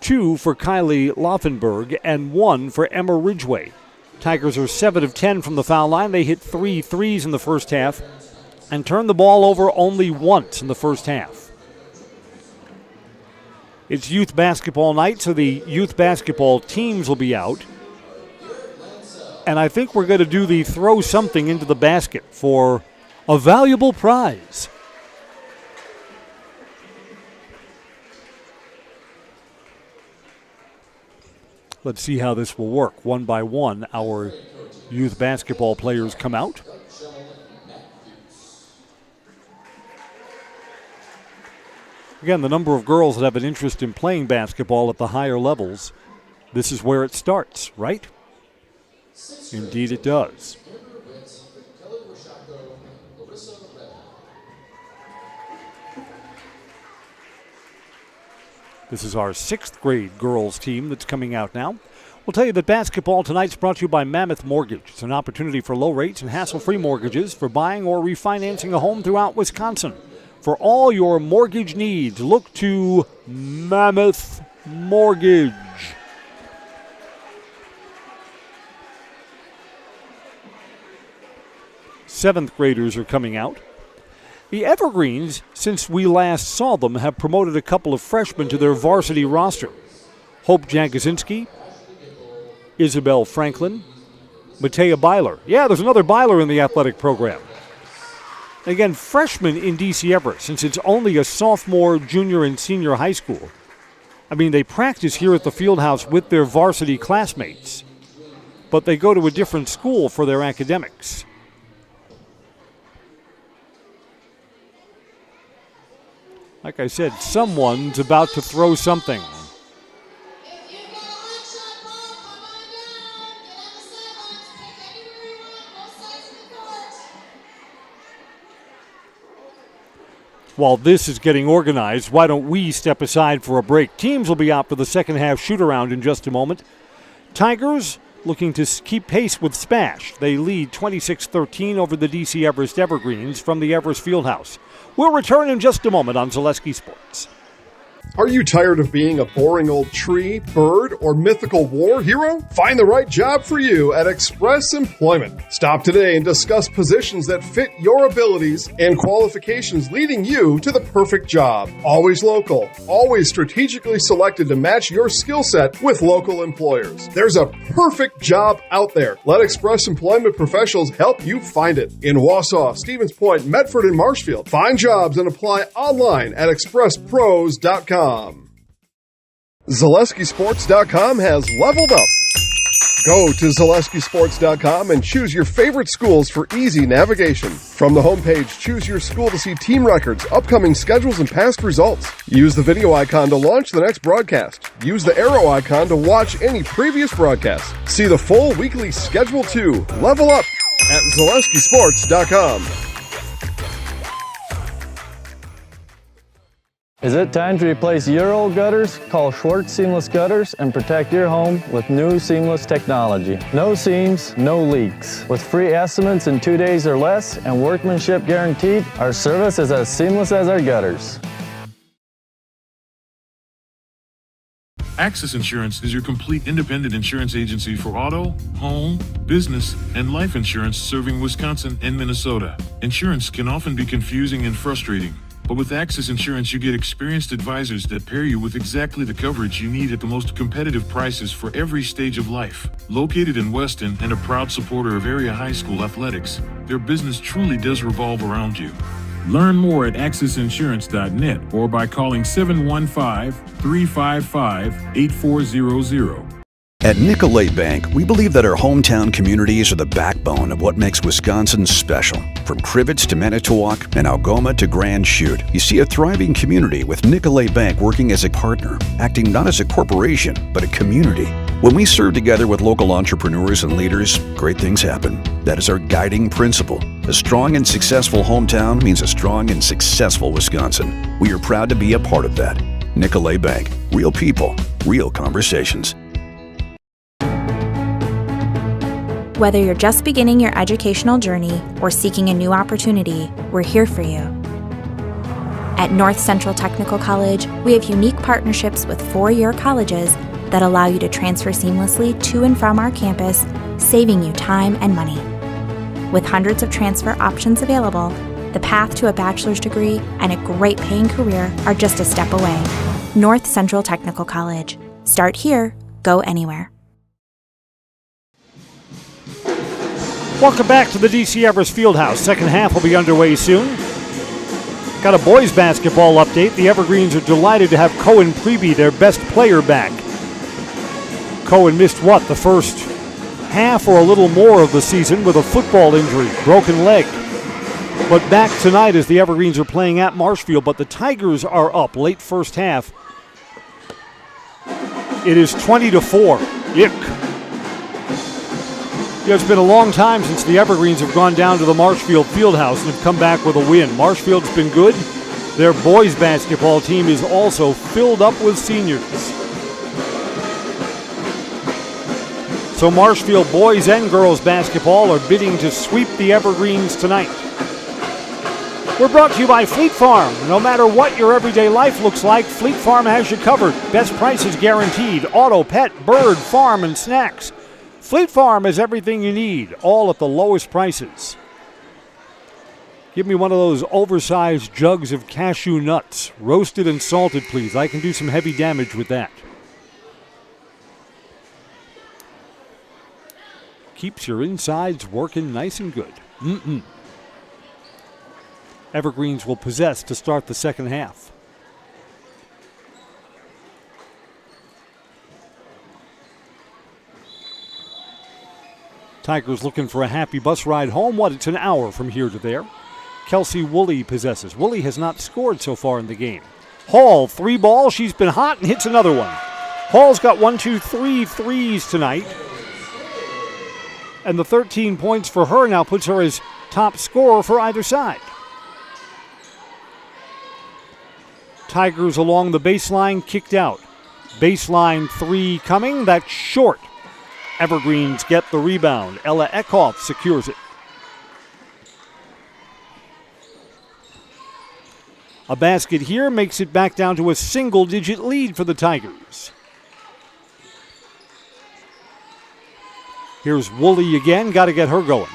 2 for Kylie Laufenberg, and 1 for Emma Ridgway. Tigers are 7 of 10 from the foul line. They hit 3 threes in the first half and turned the ball over only once in the first half. It's youth basketball night, so the youth basketball teams will be out. And I think we're going to do the throw something into the basket for a valuable prize. Let's see how this will work. One by one, our youth basketball players come out. Again, the number of girls that have an interest in playing basketball at the higher levels, this is where it starts, right? Indeed it does. This is our 6th grade girls team that's coming out now. We'll tell you that basketball tonight's brought to you by Mammoth Mortgage. It's an opportunity for low rates and hassle-free mortgages for buying or refinancing a home throughout Wisconsin. For all your mortgage needs, look to Mammoth Mortgage. Seventh graders are coming out. The Evergreens, since we last saw them, have promoted a couple of freshmen to their varsity roster. Hope Jagosinski, Isabel Franklin, Matea Byler. Yeah, there's another Byler in the athletic program. Again, freshmen in DC Everest, since it's only a sophomore, junior, and senior high school. I mean, they practice here at the Fieldhouse with their varsity classmates, but they go to a different school for their academics. Like I said, someone's about to throw something. While this is getting organized, why don't we step aside for a break? Teams will be out for the second half shoot-around in just a moment. Tigers looking to keep pace with Spash. They lead 26-13 over the DC Everest Evergreens from the Everest Fieldhouse. We'll return in just a moment on Zaleski Sports. Are you tired of being a boring old tree, bird, or mythical war hero? Find the right job for you at Express Employment. Stop today and discuss positions that fit your abilities and qualifications, leading you to the perfect job. Always local, always strategically selected to match your skill set with local employers. There's a perfect job out there. Let Express Employment professionals help you find it. In Wausau, Stevens Point, Medford, and Marshfield. Find jobs and apply online at expresspros.com. ZaleskiSports.com has leveled up. Go to ZaleskiSports.com and choose your favorite schools for easy navigation. From the homepage, choose your school to see team records, upcoming schedules, and past results. Use the video icon to launch the next broadcast. Use the arrow icon to watch any previous broadcast. See the full weekly schedule too. Level up at ZaleskiSports.com. Is it time to replace your old gutters? Call Schwartz Seamless Gutters and protect your home with new seamless technology. No seams, no leaks. With free estimates in 2 days or less and workmanship guaranteed, our service is as seamless as our gutters. Access Insurance is your complete independent insurance agency for auto, home, business, and life insurance serving Wisconsin and Minnesota. Insurance can often be confusing and frustrating. But with Access Insurance, you get experienced advisors that pair you with exactly the coverage you need at the most competitive prices for every stage of life. Located in Weston and a proud supporter of area high school athletics, their business truly does revolve around you. Learn more at accessinsurance.net or by calling 715-355-8400. At Nicolet Bank, we believe that our hometown communities are the backbone of what makes Wisconsin special. From Crivets to Manitowoc and Algoma to Grand Chute, you see a thriving community with Nicolet Bank working as a partner, acting not as a corporation, but a community. When we serve together with local entrepreneurs and leaders, great things happen. That is our guiding principle. A strong and successful hometown means a strong and successful Wisconsin. We are proud to be a part of that. Nicolet Bank. Real people, real conversations. Whether you're just beginning your educational journey or seeking a new opportunity, we're here for you. At North Central Technical College, we have unique partnerships with four-year colleges that allow you to transfer seamlessly to and from our campus, saving you time and money. With hundreds of transfer options available, the path to a bachelor's degree and a great paying career are just a step away. North Central Technical College. Start here, go anywhere. Welcome back to the DC Everest Fieldhouse. Second half will be underway soon. Got a boys basketball update. The Evergreens are delighted to have Cohen Preby, their best player, back. Cohen missed the first half or a little more of the season with a football injury, broken leg. But back tonight as the Evergreens are playing at Marshfield, but the Tigers are up late first half. It is 20-4. It's been a long time since the Evergreens have gone down to the Marshfield Fieldhouse and have come back with a win. Marshfield's been good. Their boys basketball team is also filled up with seniors. So Marshfield boys and girls basketball are bidding to sweep the Evergreens tonight. We're brought to you by Fleet Farm. No matter what your everyday life looks like, Fleet Farm has you covered. Best prices guaranteed. Auto, pet, bird, farm, and snacks. Fleet Farm has everything you need, all at the lowest prices. Give me one of those oversized jugs of cashew nuts. Roasted and salted, please. I can do some heavy damage with that. Keeps your insides working nice and good. Evergreens will possess to start the second half. Tigers looking for a happy bus ride home. It's an hour from here to there. Kelsey Woolley possesses. Woolley has not scored so far in the game. Hall, 3 ball. She's been hot and hits another one. Hall's got 3 threes tonight. And the 13 points for her now puts her as top scorer for either side. Tigers along the baseline, kicked out. Baseline 3 coming. That's short. Evergreens get the rebound. Ella Eckhoff secures it. A basket here makes it back down to a single-digit lead for the Tigers. Here's Woolley again. Got to get her going.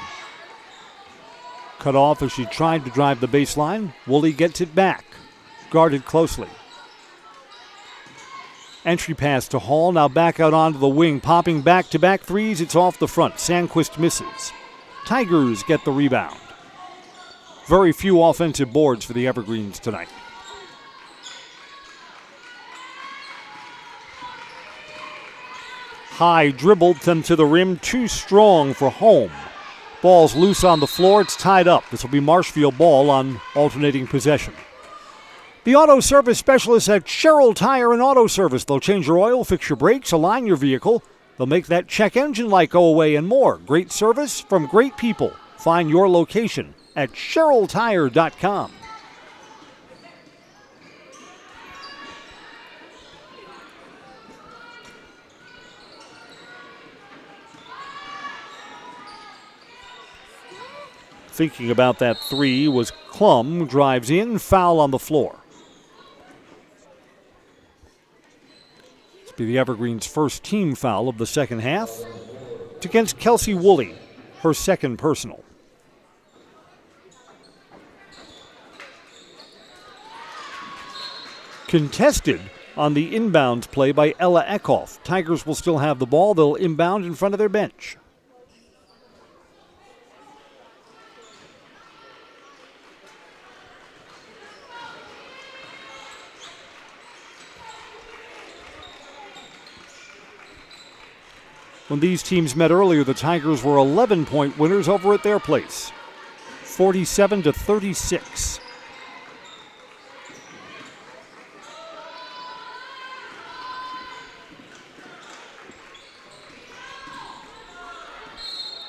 Cut off as she tried to drive the baseline. Woolley gets it back. Guarded closely. Entry pass to Hall, now back out onto the wing, popping back-to-back threes. It's off the front. Sandquist misses. Tigers get the rebound. Very few offensive boards for the Evergreens tonight. High dribbled them to the rim, too strong for home. Ball's loose on the floor, it's tied up. This will be Marshfield ball on alternating possession. The auto service specialists at Sherrill Tire and Auto Service. They'll change your oil, fix your brakes, align your vehicle. They'll make that check engine light go away and more. Great service from great people. Find your location at SherrillTire.com. Thinking about that 3 was Klum. Drives in, foul on the floor. Be the Evergreens' first team foul of the second half. It's against Kelsey Woolley, her second personal. Contested on the inbounds play by Ella Eckhoff. Tigers will still have the ball. They'll inbound in front of their bench. When these teams met earlier, the Tigers were 11-point winners over at their place, 47-36.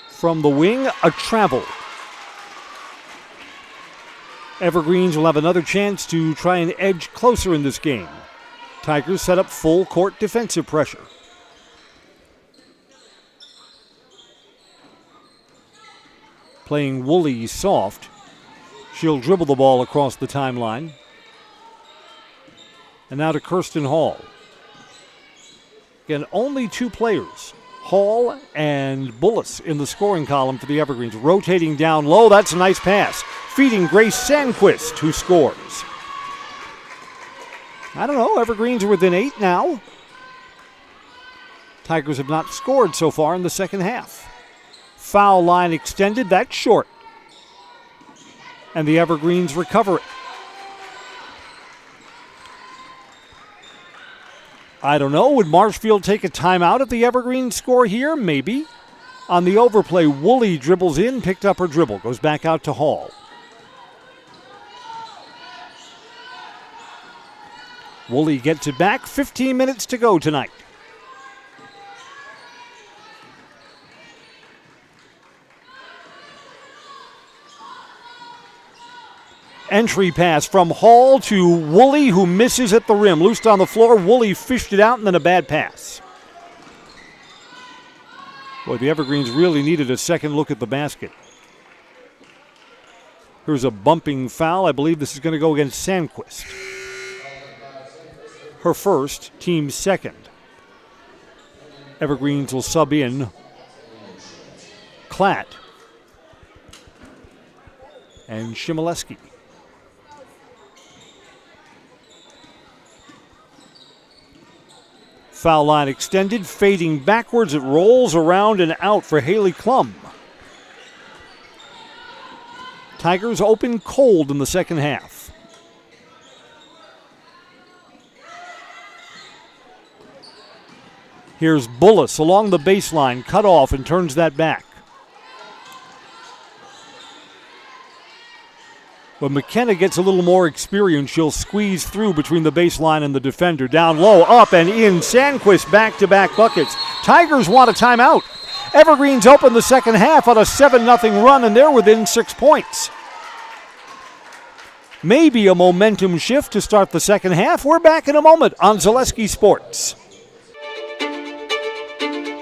From the wing, a travel. Evergreens will have another chance to try and edge closer in this game. Tigers set up full court defensive pressure. Playing Woolley soft. She'll dribble the ball across the timeline. And now to Kirsten Hall. Again, only two players, Hall and Bullis, in the scoring column for the Evergreens. Rotating down low, that's a nice pass. Feeding Grace Sandquist, who scores. I don't know, Evergreens are within 8 now. Tigers have not scored so far in the second half. Foul line extended, that's short. And the Evergreens recover it. I don't know, would Marshfield take a timeout if the Evergreens score here? Maybe. On the overplay, Woolley dribbles in, picked up her dribble, goes back out to Hall. Woolley gets it back, 15 minutes to go tonight. Entry pass from Hall to Woolley, who misses at the rim. Loosed on the floor, Woolley fished it out, and then a bad pass. Boy, the Evergreens really needed a second look at the basket. Here's a bumping foul. I believe this is going to go against Sandquist. Her first, team second. Evergreens will sub in Klatt and Shimoleski. Foul line extended, fading backwards. It rolls around and out for Haley Klum. Tigers open cold in the second half. Here's Bullis along the baseline, cut off and turns that back. When McKenna gets a little more experience, she'll squeeze through between the baseline and the defender. Down low, up and in. Sandquist back-to-back buckets. Tigers want a timeout. Evergreens open the second half on a 7-0 run, and they're within 6 points. Maybe a momentum shift to start the second half. We're back in a moment on Zaleski Sports.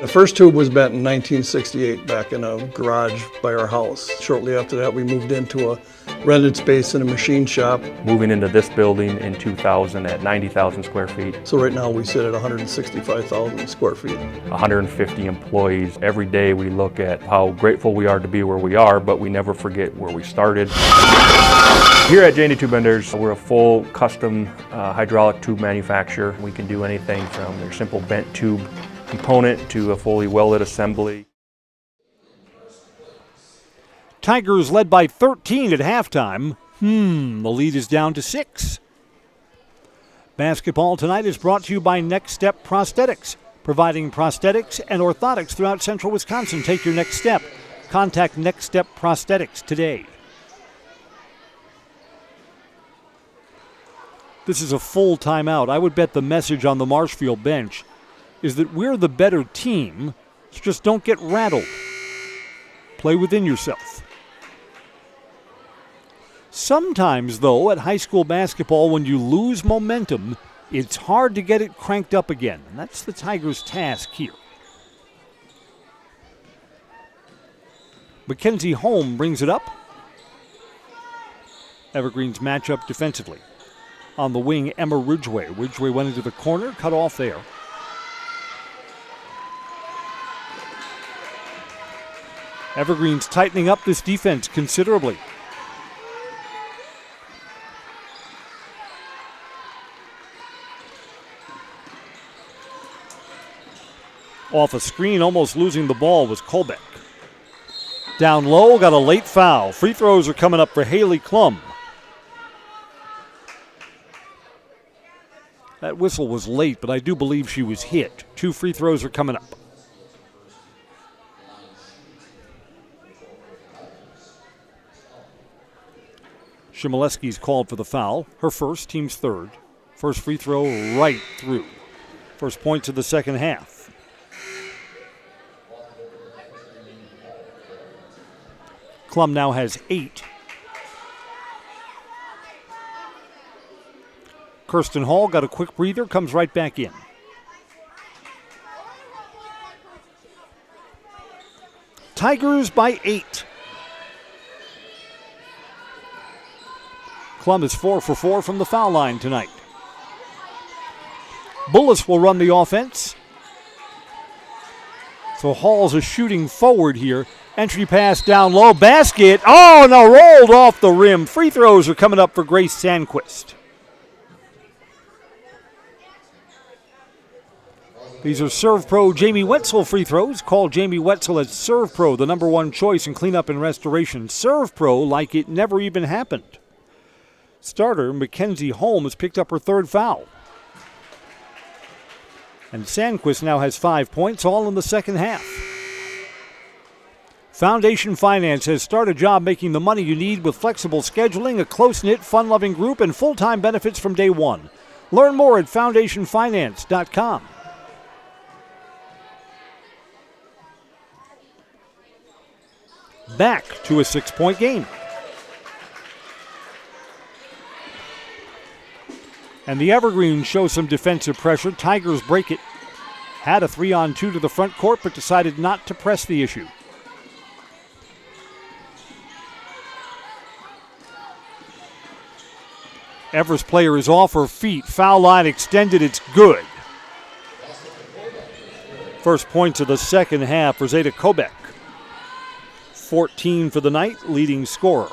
The first tube was bent in 1968 back in a garage by our house. Shortly after that, we moved into a rented space in a machine shop. Moving into this building in 2000 at 90,000 square feet. So right now we sit at 165,000 square feet. 150 employees. Every day we look at how grateful we are to be where we are, but we never forget where we started. Here at J&D Tube Benders, we're a full custom hydraulic tube manufacturer. We can do anything from your simple bent tube component to a fully welded assembly. Tigers led by 13 at halftime. The lead is down to 6. Basketball tonight is brought to you by Next Step Prosthetics, providing prosthetics and orthotics throughout central Wisconsin. Take your next step. Contact Next Step Prosthetics today. This is a full timeout. I would bet the message on the Marshfield bench is that we're the better team, so just don't get rattled. Play within yourself. Sometimes, though, at high school basketball, when you lose momentum, it's hard to get it cranked up again, and that's the Tigers' task here. Mackenzie Holm brings it up. Evergreens match up defensively. On the wing, Emma Ridgway. Ridgway went into the corner, cut off there. Evergreens tightening up this defense considerably. Off a screen, almost losing the ball, was Kolbeck. Down low, got a late foul. Free throws are coming up for Haley Klum. That whistle was late, but I do believe she was hit. 2 free throws are coming up. Shimoleski's called for the foul. Her first, team's third. First free throw right through. First points of the second half. Klum now has 8. Kirsten Hall got a quick breather, comes right back in. Tigers by 8. Klum is 4 for 4 from the foul line tonight. Bullis will run the offense. So Hall's a shooting forward here. Entry pass down low. Basket. Oh, no, rolled off the rim. Free throws are coming up for Grace Sandquist. These are Serve Pro Jamie Wetzel free throws. Call Jamie Wetzel at Serve Pro, the #1 choice in cleanup and restoration. Serve Pro like it never even happened. Starter Mackenzie Holmes picked up her 3rd foul. And Sandquist now has 5 points, all in the second half. Foundation Finance has started a job making the money you need with flexible scheduling, a close-knit, fun-loving group, and full-time benefits from day one. Learn more at foundationfinance.com. Back to a 6-point game. And the Evergreens show some defensive pressure. Tigers break it. Had a 3-on-2 to the front court, but decided not to press the issue. Everest player is off her feet. Foul line extended. It's good. First points of the second half for Zeta Kobek. 14 for the night, leading scorer.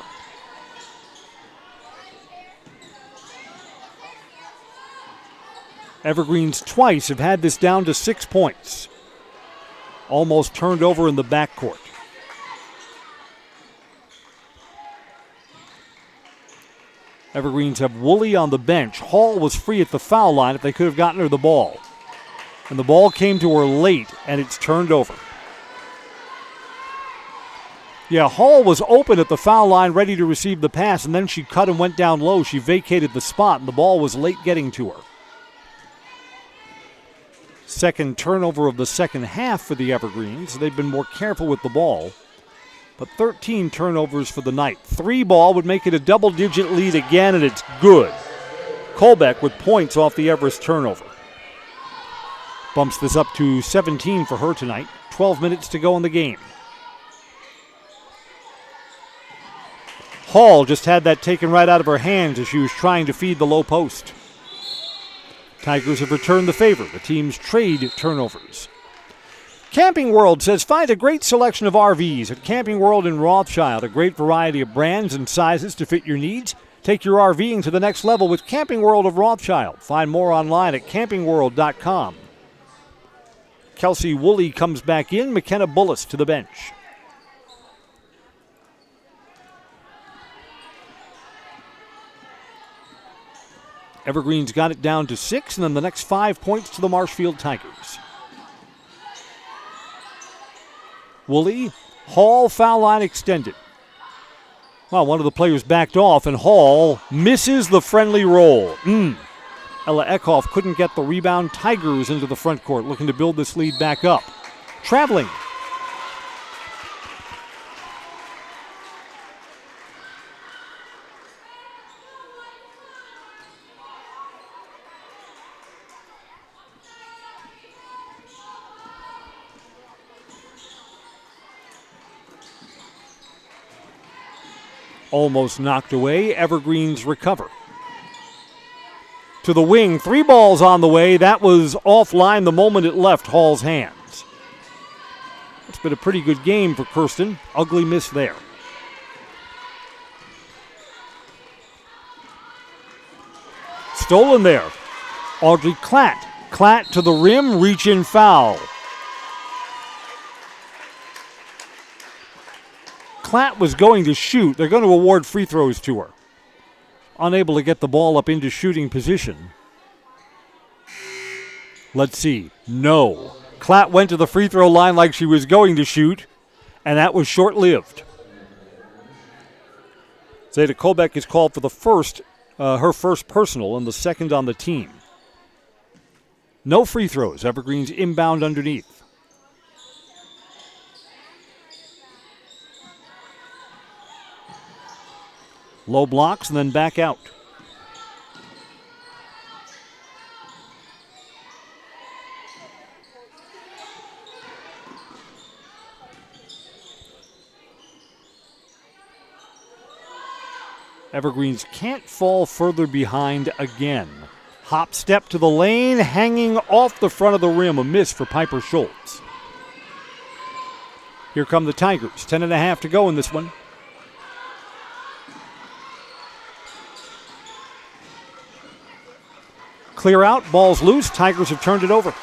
Evergreens twice have had this down to 6 points. Almost turned over in the backcourt. Evergreens have Woolley on the bench. Hall was free at the foul line if they could have gotten her the ball. And the ball came to her late, and it's turned over. Yeah, Hall was open at the foul line, ready to receive the pass, and then she cut and went down low. She vacated the spot, and the ball was late getting to her. Second turnover of the second half for the Evergreens. They've been more careful with the ball. But 13 turnovers for the night. 3 ball would make it a double-digit lead again, and it's good. Kolbeck with points off the Everest turnover. Bumps this up to 17 for her tonight. 12 minutes to go in the game. Hall just had that taken right out of her hands as she was trying to feed the low post. Tigers have returned the favor. The teams trade turnovers. Camping World says find a great selection of RVs at Camping World in Rothschild. A great variety of brands and sizes to fit your needs. Take your RVing to the next level with Camping World of Rothschild. Find more online at campingworld.com. Kelsey Woolley comes back in. McKenna Bullis to the bench. Evergreen's got it down to 6, and then the next 5 points to the Marshfield Tigers. Woolley, Hall, foul line extended. Well, one of the players backed off, and Hall misses the friendly roll. Ella Eckhoff couldn't get the rebound. Tigers into the front court, looking to build this lead back up. Traveling. Almost knocked away. Evergreens recover. To the wing. 3 balls on the way. That was offline the moment it left Hall's hands. It's been a pretty good game for Kirsten. Ugly miss there. Stolen there. Audrey Klatt. Klatt to the rim. Reach in foul. Klatt was going to shoot. They're going to award free throws to her. Unable to get the ball up into shooting position. Let's see. No. Klatt went to the free throw line like she was going to shoot, and that was short-lived. Zeta Kolbeck is called for her first personal and the second on the team. No free throws. Evergreen's inbound underneath. Low blocks and then back out. Evergreens can't fall further behind again. Hop step to the lane, hanging off the front of the rim. A miss for Piper Schultz. Here come the Tigers. 10.5 to go in this one. Clear out, ball's loose. Tigers have turned it over.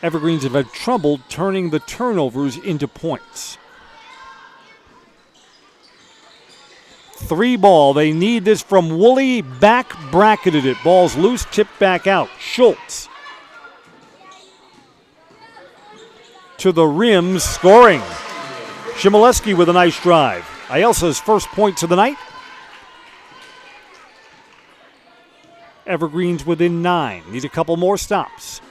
Evergreens have had trouble turning the turnovers into points. 3 ball. They need this from Woolley. Back bracketed it. Ball's loose, tipped back out. Schultz to the rim, scoring. Shimoleski with a nice drive. Ielsa's first points of the night. Evergreens within 9. Need a couple more stops.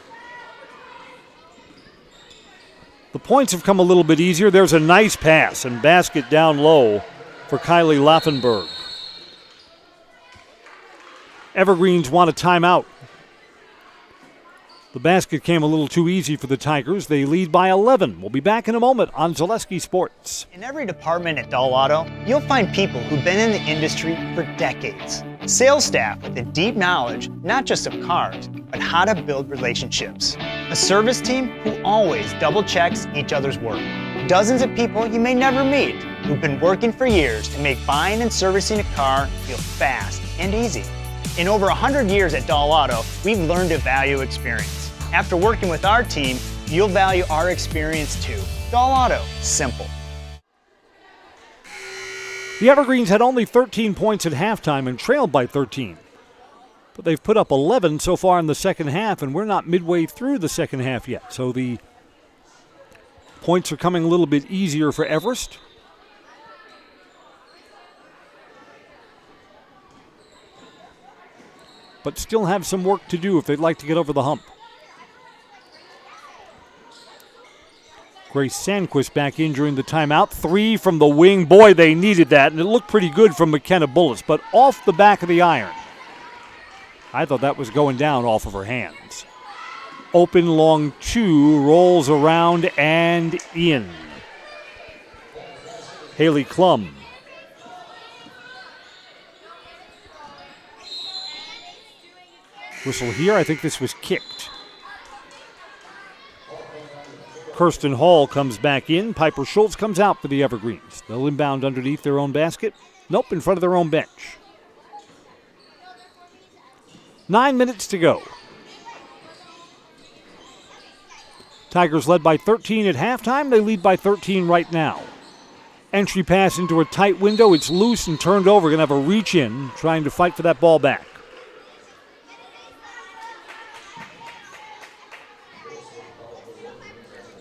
The points have come a little bit easier. There's a nice pass and basket down low for Kylie Laufenberg. Evergreens want a timeout. The basket came a little too easy for the Tigers. They lead by 11. We'll be back in a moment on Zaleski Sports. In every department at Dull Auto, you'll find people who've been in the industry for decades. Sales staff with a deep knowledge, not just of cars, but how to build relationships. A service team who always double checks each other's work. Dozens of people you may never meet who've been working for years to make buying and servicing a car feel fast and easy. In over 100 years at Dull Auto, we've learned to value experience. After working with our team, you'll value our experience too. Dull Auto, simple. The Evergreens had only 13 points at halftime and trailed by 13. But they've put up 11 so far in the second half, and we're not midway through the second half yet. So the points are coming a little bit easier for Everest. But still have some work to do if they'd like to get over the hump. Grace Sandquist back in during the timeout. 3 from the wing. Boy, they needed that, and it looked pretty good from McKenna Bullis, but off the back of the iron. I thought that was going down off of her hands. Open long 2, rolls around and in. Haley Klum. Whistle here. I think this was kicked. Kirsten Hall comes back in. Piper Schultz comes out for the Evergreens. They'll inbound underneath their own basket. Nope, in front of their own bench. 9 minutes to go. Tigers led by 13 at halftime. They lead by 13 right now. Entry pass into a tight window. It's loose and turned over. Going to have a reach in, trying to fight for that ball back.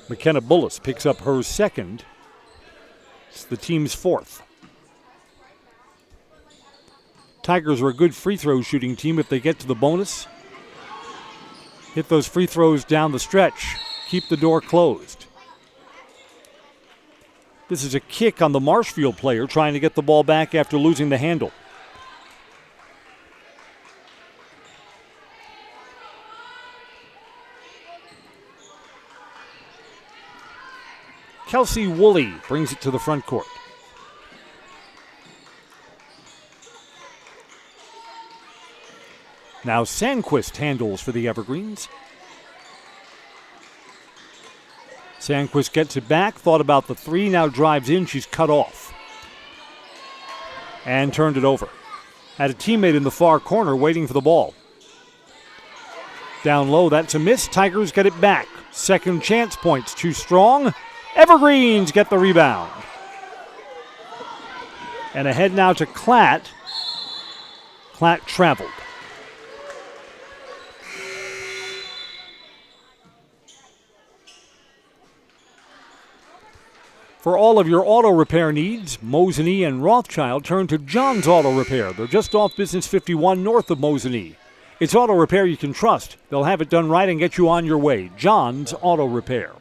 McKenna Bullis picks up her second. It's the team's 4th. Tigers are a good free throw shooting team if they get to the bonus. Hit those free throws down the stretch. Keep the door closed. This is a kick on the Marshfield player trying to get the ball back after losing the handle. Kelsey Woolley brings it to the front court. Now Sandquist handles for the Evergreens. Sandquist gets it back, thought about the 3, now drives in, she's cut off. And turned it over. Had a teammate in the far corner waiting for the ball. Down low, that's a miss. Tigers get it back. Second chance points, too strong. Evergreens get the rebound. And ahead now to Klatt. Klatt traveled. For all of your auto repair needs, Mosinee and Rothschild turn to John's Auto Repair. They're just off Business 51 north of Mosinee. It's auto repair you can trust. They'll have it done right and get you on your way. John's Auto Repair.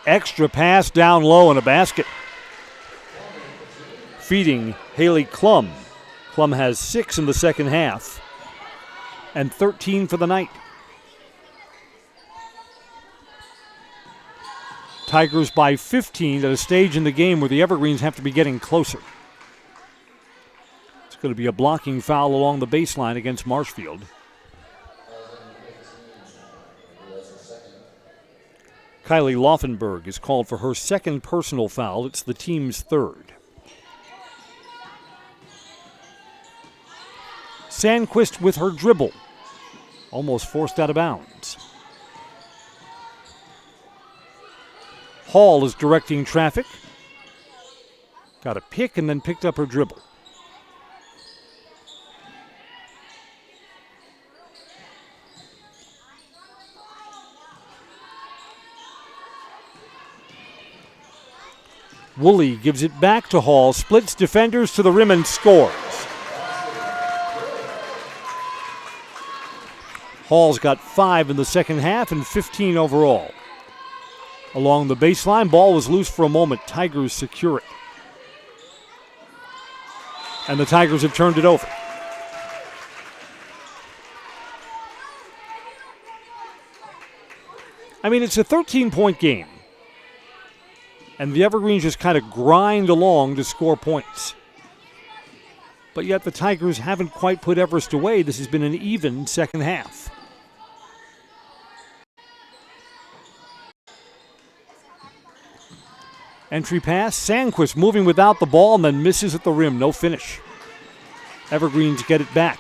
Extra pass down low and a basket. Feeding Haley Klum. Klum has 6 in the second half and 13 for the night. Tigers by 15 at a stage in the game where the Evergreens have to be getting closer. It's going to be a blocking foul along the baseline against Marshfield. Kylie Laufenberg is called for her second personal foul. It's the team's third. Sandquist with her dribble. Almost forced out of bounds. Hall is directing traffic. Got a pick and then picked up her dribble. Woolley gives it back to Hall, splits defenders to the rim and scores. Hall's got 5 in the second half and 15 overall. Along the baseline, ball was loose for a moment. Tigers secure it. And the Tigers have turned it over. I mean, it's a 13-point game. And the Evergreens just kind of grind along to score points. But yet the Tigers haven't quite put Everest away. This has been an even second half. Entry pass, Sandquist moving without the ball and then misses at the rim. No finish. Evergreens get it back.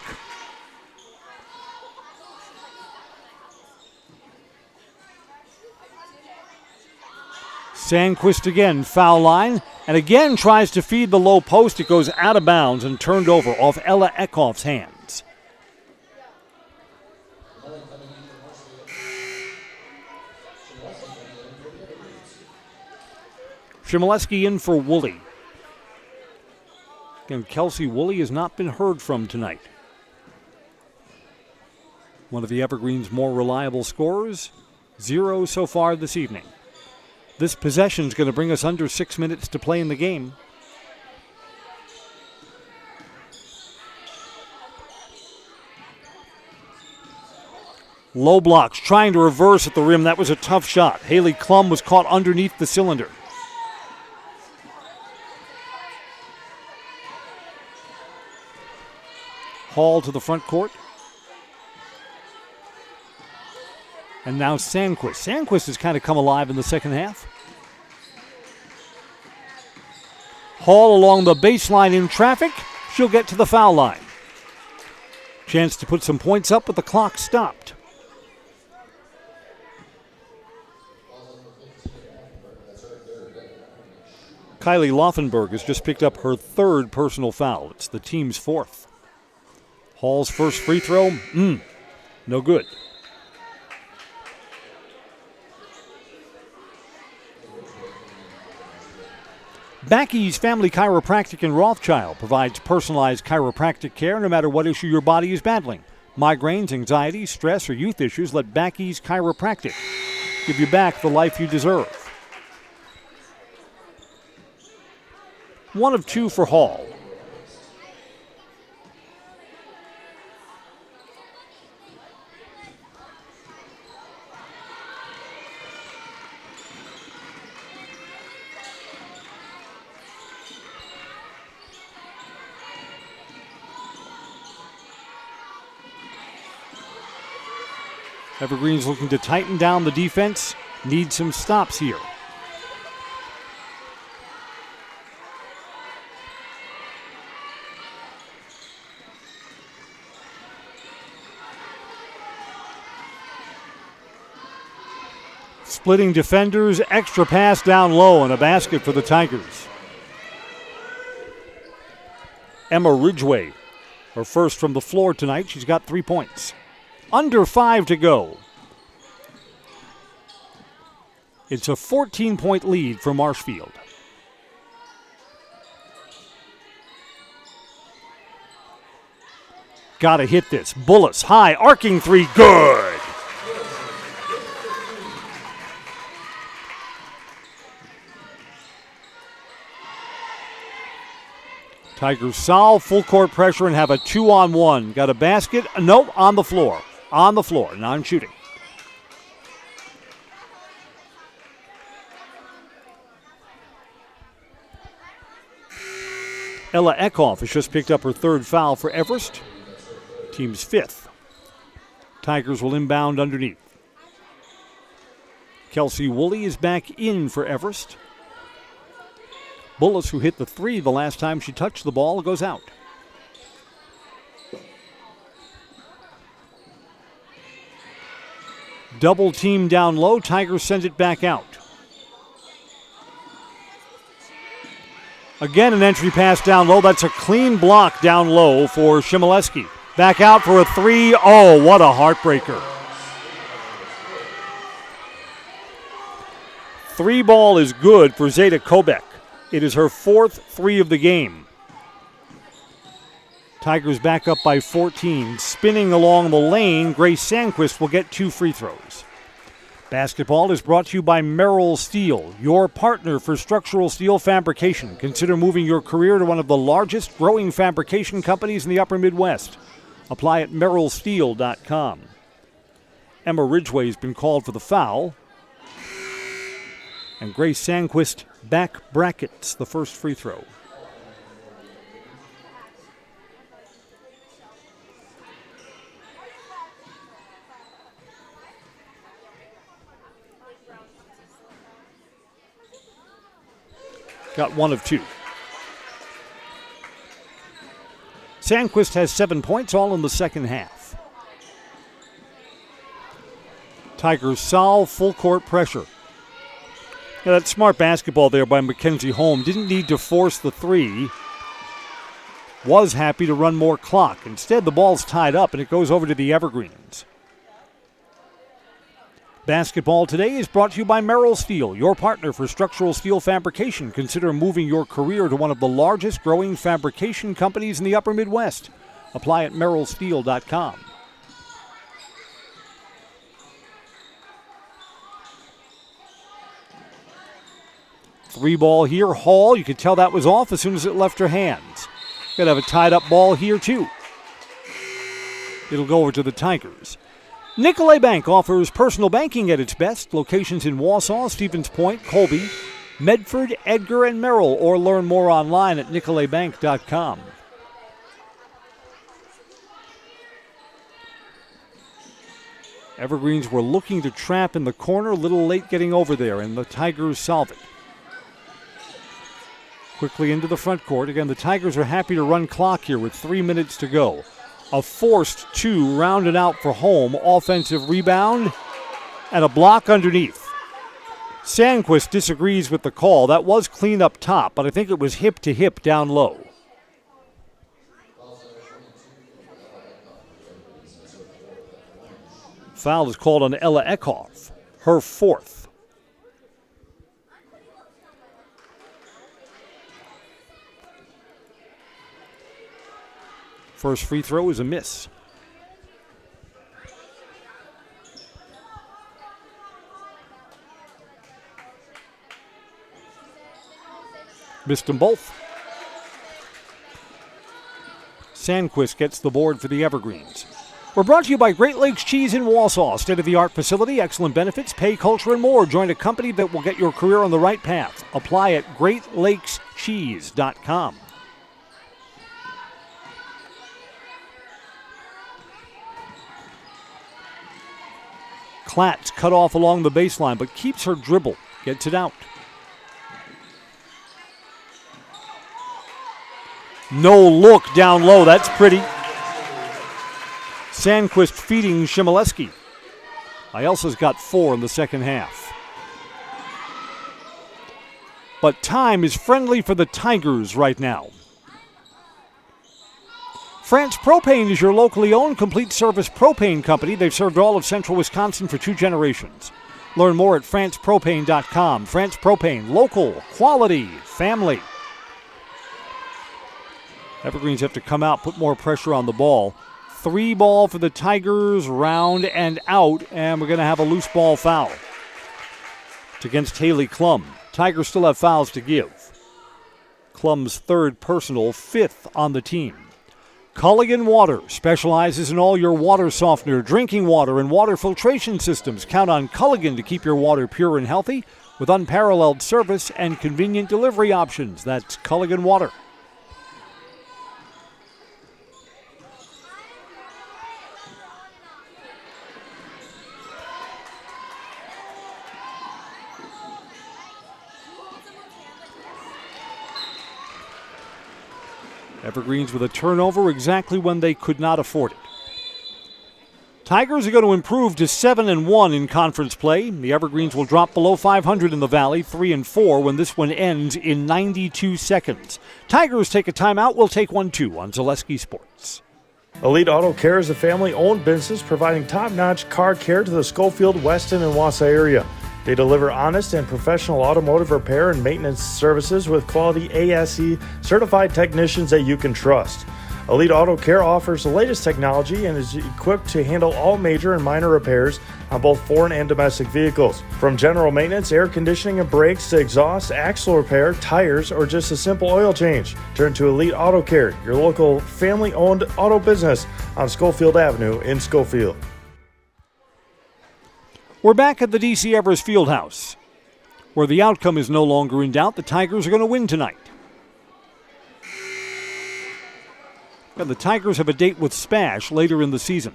Sandquist again, foul line, and again tries to feed the low post. It goes out of bounds and turned over off Ella Eckhoff's hands. Shimoleski in for Woolley. Again, Kelsey Woolley has not been heard from tonight. One of the Evergreens' more reliable scorers, 0 so far this evening. This possession is going to bring us under 6 minutes to play in the game. Low blocks, trying to reverse at the rim. That was a tough shot. Haley Klum was caught underneath the cylinder. Hall to the front court. And now Sandquist. Sandquist has kind of come alive in the second half. Hall along the baseline in traffic. She'll get to the foul line. Chance to put some points up, but the clock stopped. Kylie Laufenberg has just picked up her third personal foul. It's the team's fourth. Hall's first free throw, no good. Backey's Family Chiropractic in Rothschild provides personalized chiropractic care no matter what issue your body is battling. Migraines, anxiety, stress, or youth issues, let Backey's Chiropractic give you back the life you deserve. 1 of 2 for Hall. Evergreen's looking to tighten down the defense, need some stops here. Splitting defenders, extra pass down low, and a basket for the Tigers. Emma Ridgway, her first from the floor tonight. She's got 3 points. Under 5 to go. It's a 14-point lead for Marshfield. Gotta hit this. Bullis, high, arcing 3, good. Tigers solve full court pressure and have a 2-on-1. Got a basket? Nope, on the floor. On the floor, non-shooting. Ella Eckhoff has just picked up her third foul for Everest. Team's fifth. Tigers will inbound underneath. Kelsey Woolley is back in for Everest. Bullis, who hit the three the last time she touched the ball, goes out. Double team down low. Tigers send it back out. Again, an entry pass down low. That's a clean block down low for Shimoleski. Back out for a three. Oh, what a heartbreaker. Three ball is good for Zeta Kobek. It is her fourth three of the game. Tigers back up by 14. Spinning along the lane, Grace Sandquist will get 2 free throws. Basketball is brought to you by Merrill Steel, your partner for structural steel fabrication. Consider moving your career to one of the largest growing fabrication companies in the upper Midwest. Apply at merrillsteel.com. Emma Ridgway has been called for the foul. And Grace Sandquist back brackets the first free throw. Got one of two. Sandquist has 7 points, all in the second half. Tigers solve full court pressure. Yeah, that's smart basketball there by Mackenzie Holm. Didn't need to force the three. Was happy to run more clock. Instead, the ball's tied up and it goes over to the Evergreens. Basketball today is brought to you by Merrill Steel, your partner for structural steel fabrication. Consider moving your career to one of the largest growing fabrication companies in the upper Midwest. Apply at merrillsteel.com. Three ball here. Hall, you could tell that was off as soon as it left her hands. Could have a tied up ball here too. It'll go over to the Tigers. Nicolay Bank offers personal banking at its best. Locations in Wausau, Stevens Point, Colby, Medford, Edgar, and Merrill, or learn more online at nicolaybank.com. Evergreens were looking to trap in the corner, a little late getting over there, and the Tigers solve it. Quickly into the front court. Again, the Tigers are happy to run clock here with 3 minutes to go. A forced two rounded out for home. Offensive rebound and a block underneath. Sandquist disagrees with the call. That was clean up top, but I think it was hip to hip down low. Foul is called on Ella Eckhoff, her fourth. First free throw is a miss. Missed them both. Sandquist gets the board for the Evergreens. We're brought to you by Great Lakes Cheese in Wausau. State-of-the-art facility, excellent benefits, pay culture, and more. Join a company that will get your career on the right path. Apply at greatlakescheese.com. Klatz cut off along the baseline, but keeps her dribble. Gets it out. No look down low. That's pretty. Sandquist feeding Shimoleski. Ielsa's got 4 in the second half. But time is friendly for the Tigers right now. France Propane is your locally owned complete service propane company. They've served all of central Wisconsin for 2 generations. Learn more at francepropane.com. France Propane, local, quality, family. Evergreens have to come out, put more pressure on the ball. 3 ball for the Tigers, round and out, and we're going to have a loose ball foul. It's against Haley Klum. Tigers still have fouls to give. Klum's third personal, fifth on the team. Culligan Water specializes in all your water softener, drinking water, and water filtration systems. Count on Culligan to keep your water pure and healthy with unparalleled service and convenient delivery options. That's Culligan Water. Evergreens with a turnover exactly when they could not afford it. Tigers are going to improve to 7-1 in conference play. The Evergreens will drop below 500 in the Valley, 3-4 when this one ends in 92 seconds. Tigers take a timeout. We'll take one too on Zaleski Sports. Elite Auto Care is a family-owned business providing top-notch car care to the Schofield, Weston, and Wausau area. They deliver honest and professional automotive repair and maintenance services with quality ASE certified technicians that you can trust. Elite Auto Care offers the latest technology and is equipped to handle all major and minor repairs on both foreign and domestic vehicles. From general maintenance, air conditioning and brakes to exhaust, axle repair, tires, or just a simple oil change. Turn to Elite Auto Care, your local family-owned auto business on Schofield Avenue in Schofield. We're back at the DC Everest Fieldhouse, where the outcome is no longer in doubt. The Tigers are going to win tonight. And the Tigers have a date with Spash later in the season.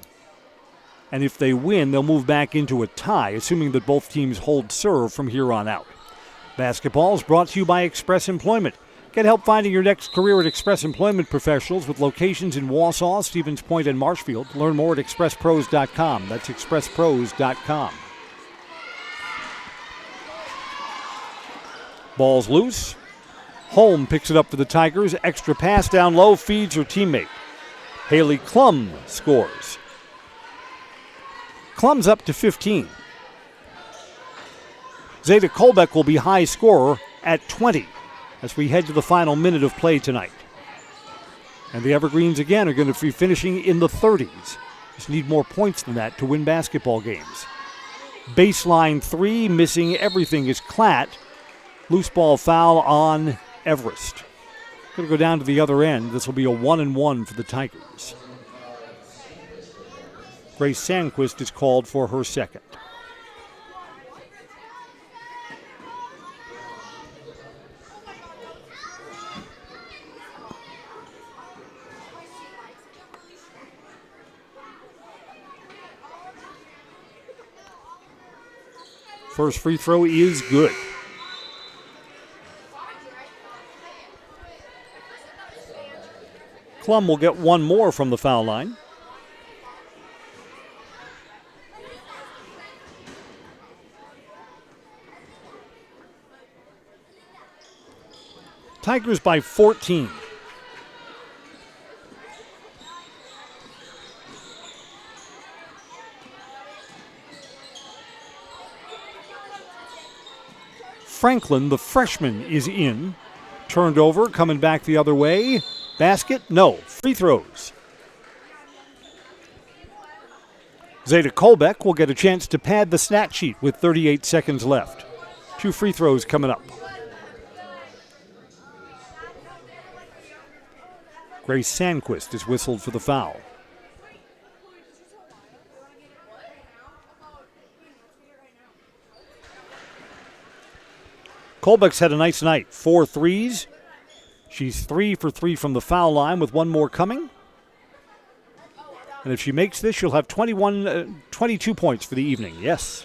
And if they win, they'll move back into a tie, assuming that both teams hold serve from here on out. Basketball is brought to you by Express Employment. Get help finding your next career at Express Employment Professionals with locations in Wausau, Stevens Point, and Marshfield. Learn more at expresspros.com. That's expresspros.com. Ball's loose. Holm picks it up for the Tigers. Extra pass down low, feeds her teammate. Haley Klum scores. Klum's up to 15. Zeta Kolbeck will be high scorer at 20 as we head to the final minute of play tonight. And the Evergreens again are going to be finishing in the 30s. Just need more points than that to win basketball games. Baseline three, missing everything is Klatt. Loose ball foul on Everest. Going to go down to the other end. This will be a 1-1 for the Tigers. Grace Sandquist is called for her second. First free throw is good. Klum will get one more from the foul line. Tigers by 14. Franklin, the freshman, is in. Turned over, coming back the other way. Basket? No. Free throws. Zeta Kolbeck will get a chance to pad the stat sheet with 38 seconds left. 2 free throws coming up. Grace Sandquist is whistled for the foul. Kolbeck's had a nice night. 4 threes. She's 3 for 3 from the foul line with one more coming. And if she makes this, she'll have 22 points for the evening. Yes.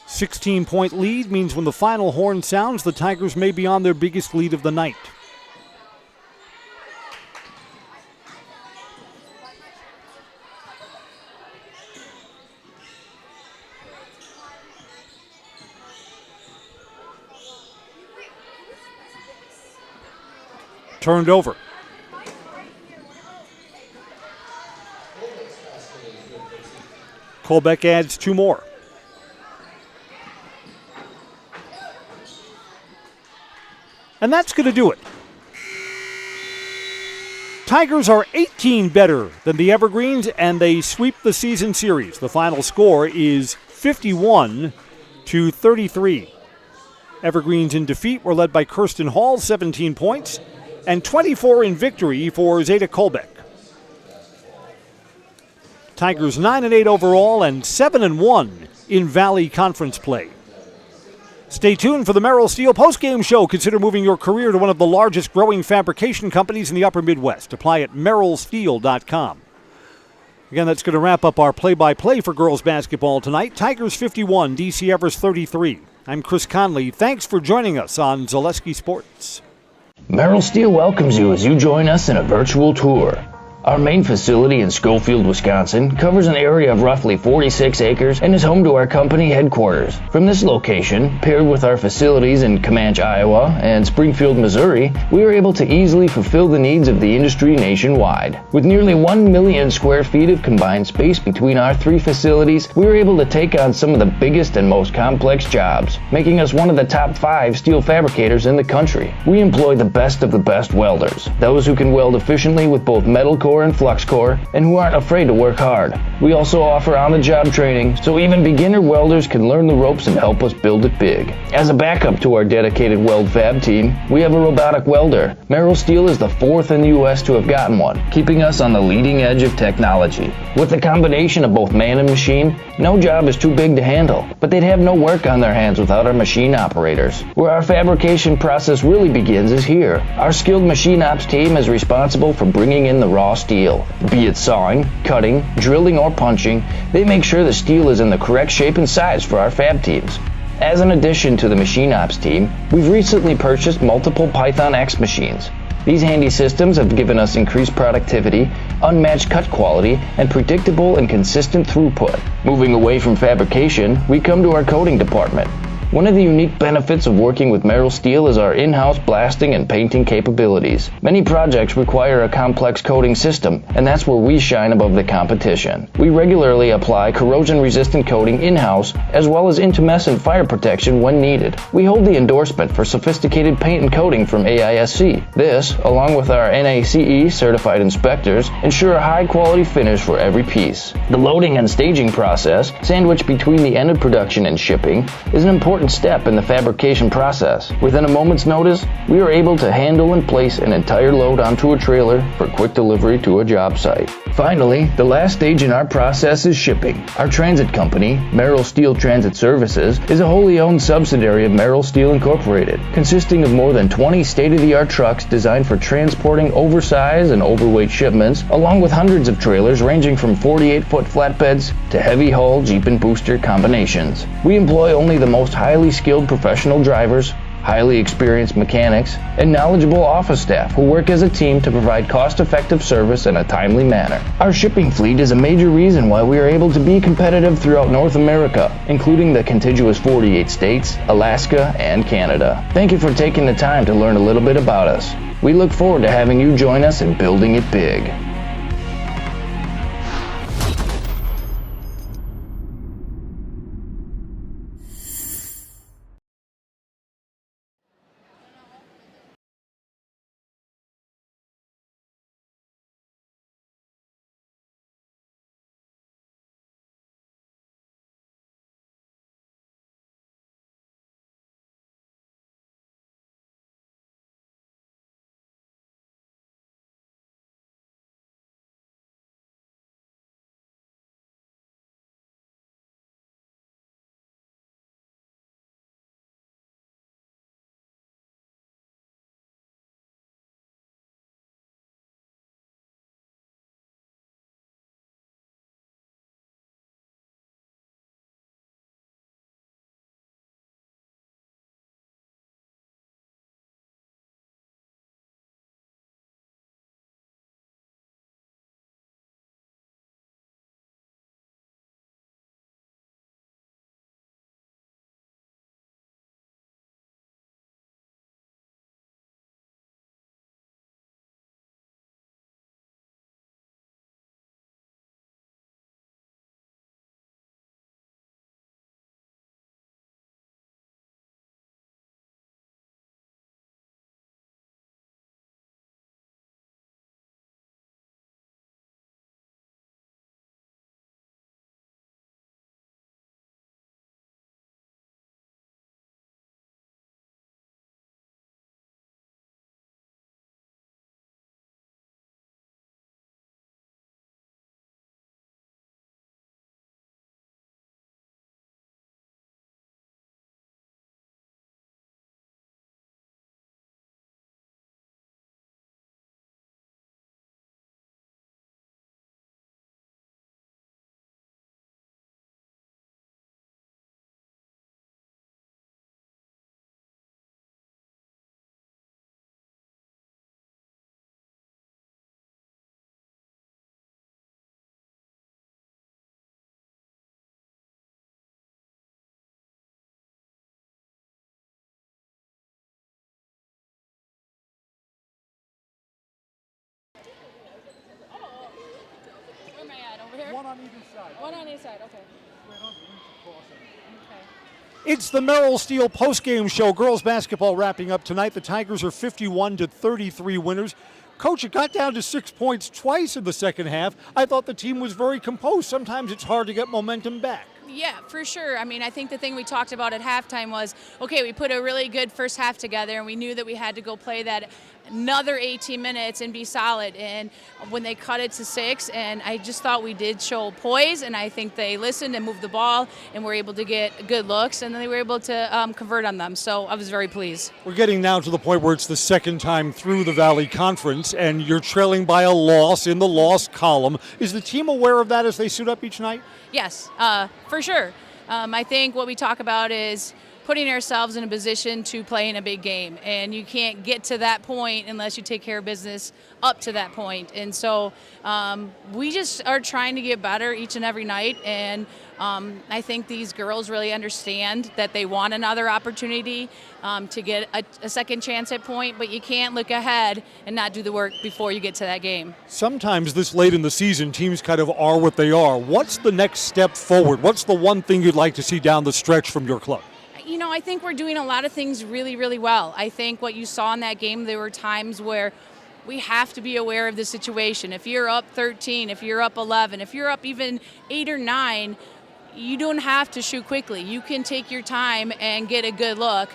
A 16-point lead means when the final horn sounds, the Tigers may be on their biggest lead of the night. Turned over. Kolbeck adds 2 more. And that's going to do it. Tigers are 18 better than the Evergreens, and they sweep the season series. The final score is 51-33. Evergreens in defeat were led by Kirsten Hall, 17 points, and 24 in victory for Zeta Kolbeck. Tigers 9-8 overall and 7-1 in Valley Conference play. Stay tuned for the Merrill Steel postgame show. Consider moving your career to one of the largest growing fabrication companies in the upper Midwest. Apply at merrillsteel.com. Again, that's going to wrap up our play-by-play for girls basketball tonight. Tigers 51, DC Everest 33. I'm Chris Conley. Thanks for joining us on Zaleski Sports. Merrill Steel welcomes you as you join us in a virtual tour. Our main facility in Schofield, Wisconsin covers an area of roughly 46 acres and is home to our company headquarters. From this location, paired with our facilities in Comanche, Iowa and Springfield, Missouri, we are able to easily fulfill the needs of the industry nationwide. With nearly 1 million square feet of combined space between our three facilities, we are able to take on some of the biggest and most complex jobs, making us one of the top 5 steel fabricators in the country. We employ the best of the best welders, those who can weld efficiently with both metal core and flux core, and who aren't afraid to work hard. We also offer on-the-job training, so even beginner welders can learn the ropes and help us build it big. As a backup to our dedicated weld fab team, we have a robotic welder. Merrill Steel is the 4th in the U.S. to have gotten one, keeping us on the leading edge of technology. With the combination of both man and machine, no job is too big to handle, but they'd have no work on their hands without our machine operators. Where our fabrication process really begins is here. Our skilled machine ops team is responsible for bringing in the raw steel. Be it sawing, cutting, drilling, or punching, they make sure the steel is in the correct shape and size for our fab teams. As an addition to the machine ops team, we've recently purchased multiple Python X machines. These handy systems have given us increased productivity, unmatched cut quality, and predictable and consistent throughput. Moving away from fabrication, we come to our coating department. One of the unique benefits of working with Merrill Steel is our in-house blasting and painting capabilities. Many projects require a complex coating system, and that's where we shine above the competition. We regularly apply corrosion-resistant coating in-house, as well as intumescent fire protection when needed. We hold the endorsement for sophisticated paint and coating from AISC. This, along with our NACE certified inspectors, ensure a high-quality finish for every piece. The loading and staging process, sandwiched between the end of production and shipping, is an important step in the fabrication process. Within a moment's notice, we are able to handle and place an entire load onto a trailer for quick delivery to a job site. Finally, the last stage in our process is shipping. Our transit company, Merrill Steel Transit Services, is a wholly owned subsidiary of Merrill Steel Incorporated, consisting of more than 20 state-of-the-art trucks designed for transporting oversized and overweight shipments, along with hundreds of trailers ranging from 48-foot flatbeds to heavy-haul Jeep and booster combinations. We employ only the most highly skilled professional drivers, highly experienced mechanics, and knowledgeable office staff who work as a team to provide cost-effective service in a timely manner. Our shipping fleet is a major reason why we are able to be competitive throughout North America, including the contiguous 48 states, Alaska, and Canada. Thank you for taking the time to learn a little bit about us. We look forward to having you join us in building it big. on either side. One on each side, okay. It's the Merrill Steel postgame show. Girls basketball wrapping up tonight. The Tigers are 51-33 winners. Coach, it got down to 6 points twice in the second half. I thought the team was very composed. Sometimes it's hard to get momentum back. Yeah, for sure. I mean, I think the thing we talked about at halftime was, okay, we put a really good first half together, and we knew that we had to go play that another 18 minutes and be solid. And when they cut it to 6, and I just thought we did show poise, and I think they listened and moved the ball and were able to get good looks, and then they were able to convert on them. So I was very pleased. We're getting now to the point where it's the second time through the Valley Conference, and you're trailing by a loss in the loss column. Is the team aware of that as they suit up each night? Yes, for sure. I think what we talk about is putting ourselves in a position to play in a big game, and you can't get to that point unless you take care of business up to that point. And so we just are trying to get better each and every night, and I think these girls really understand that they want another opportunity to get a second chance at point, but you can't look ahead and not do the work before you get to that game. Sometimes this late in the season, teams kind of are what they are. What's the next step forward? What's the one thing you'd like to see down the stretch from your club? You know, I think we're doing a lot of things really, really well. I think what you saw in that game, there were times where we have to be aware of the situation. If you're up 13, if you're up 11, if you're up even 8 or 9, you don't have to shoot quickly. You can take your time and get a good look.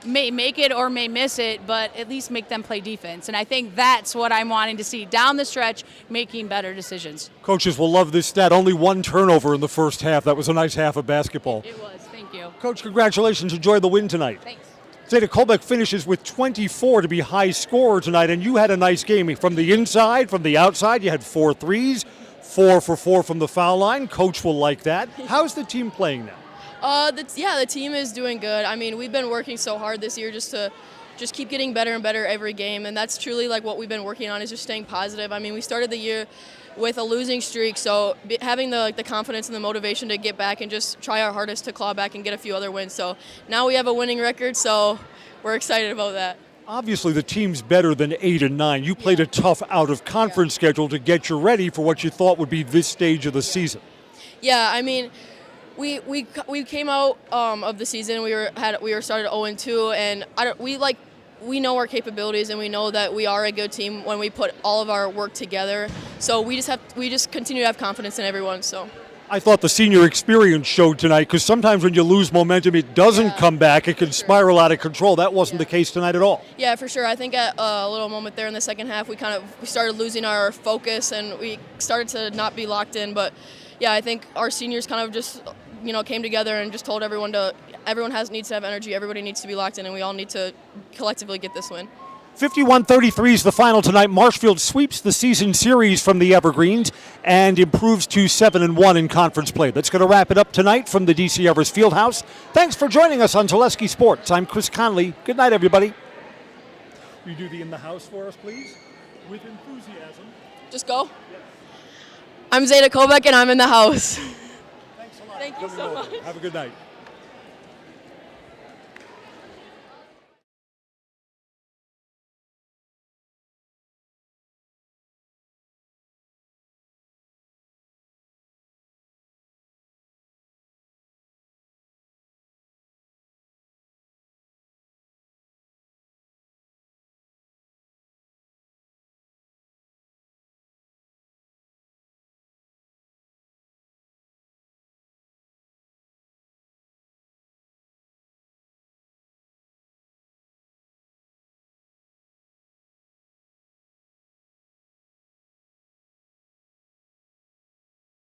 May make it or may miss it, but at least make them play defense. And I think that's what I'm wanting to see down the stretch, making better decisions. Coaches will love this stat. Only 1 turnover in the first half. That was a nice half of basketball. It was. Thank you. Coach, congratulations. Enjoy the win tonight. Thanks. Zeta Kolbeck finishes with 24 to be high scorer tonight, and you had a nice game. From the inside, from the outside, you had 4 threes, 4 for 4 from the foul line. Coach will like that. How's the team playing now? The team is doing good. I mean, we've been working so hard this year just to keep getting better and better every game, and that's truly like what we've been working on, is just staying positive. I mean, we started the year with a losing streak, so having the confidence and the motivation to get back and just try our hardest to claw back and get a few other wins. So now we have a winning record, so we're excited about that. Obviously, the team's better than 8 and 9. You played a tough out-of-conference schedule to get you ready for what you thought would be this stage of the season. Yeah, I mean, we came out of the season. We were started 0-2, and we know our capabilities, and we know that we are a good team when we put all of our work together. So we just continue to have confidence in everyone. So I thought the senior experience showed tonight, because sometimes when you lose momentum, it doesn't come back. It can spiral out of control. That wasn't the case tonight at all. Yeah, for sure. I think at a little moment there in the second half, we started losing our focus, and we started to not be locked in. But yeah, I think our seniors kind of just came together and just told everyone needs to have energy. Everybody needs to be locked in, and we all need to collectively get this win. 51-33 is the final tonight. Marshfield sweeps the season series from the Evergreens and improves to 7-1 in conference play. That's going to wrap it up tonight from the DC Everest Fieldhouse. Thanks for joining us on Zaleski Sports. I'm Chris Conley. Good night, everybody. Will you do the in the house for us, please? With enthusiasm. Just go. Yes. I'm Zeta Kolbeck, and I'm in the house. Thanks a lot. Thank you so much. Have a good night.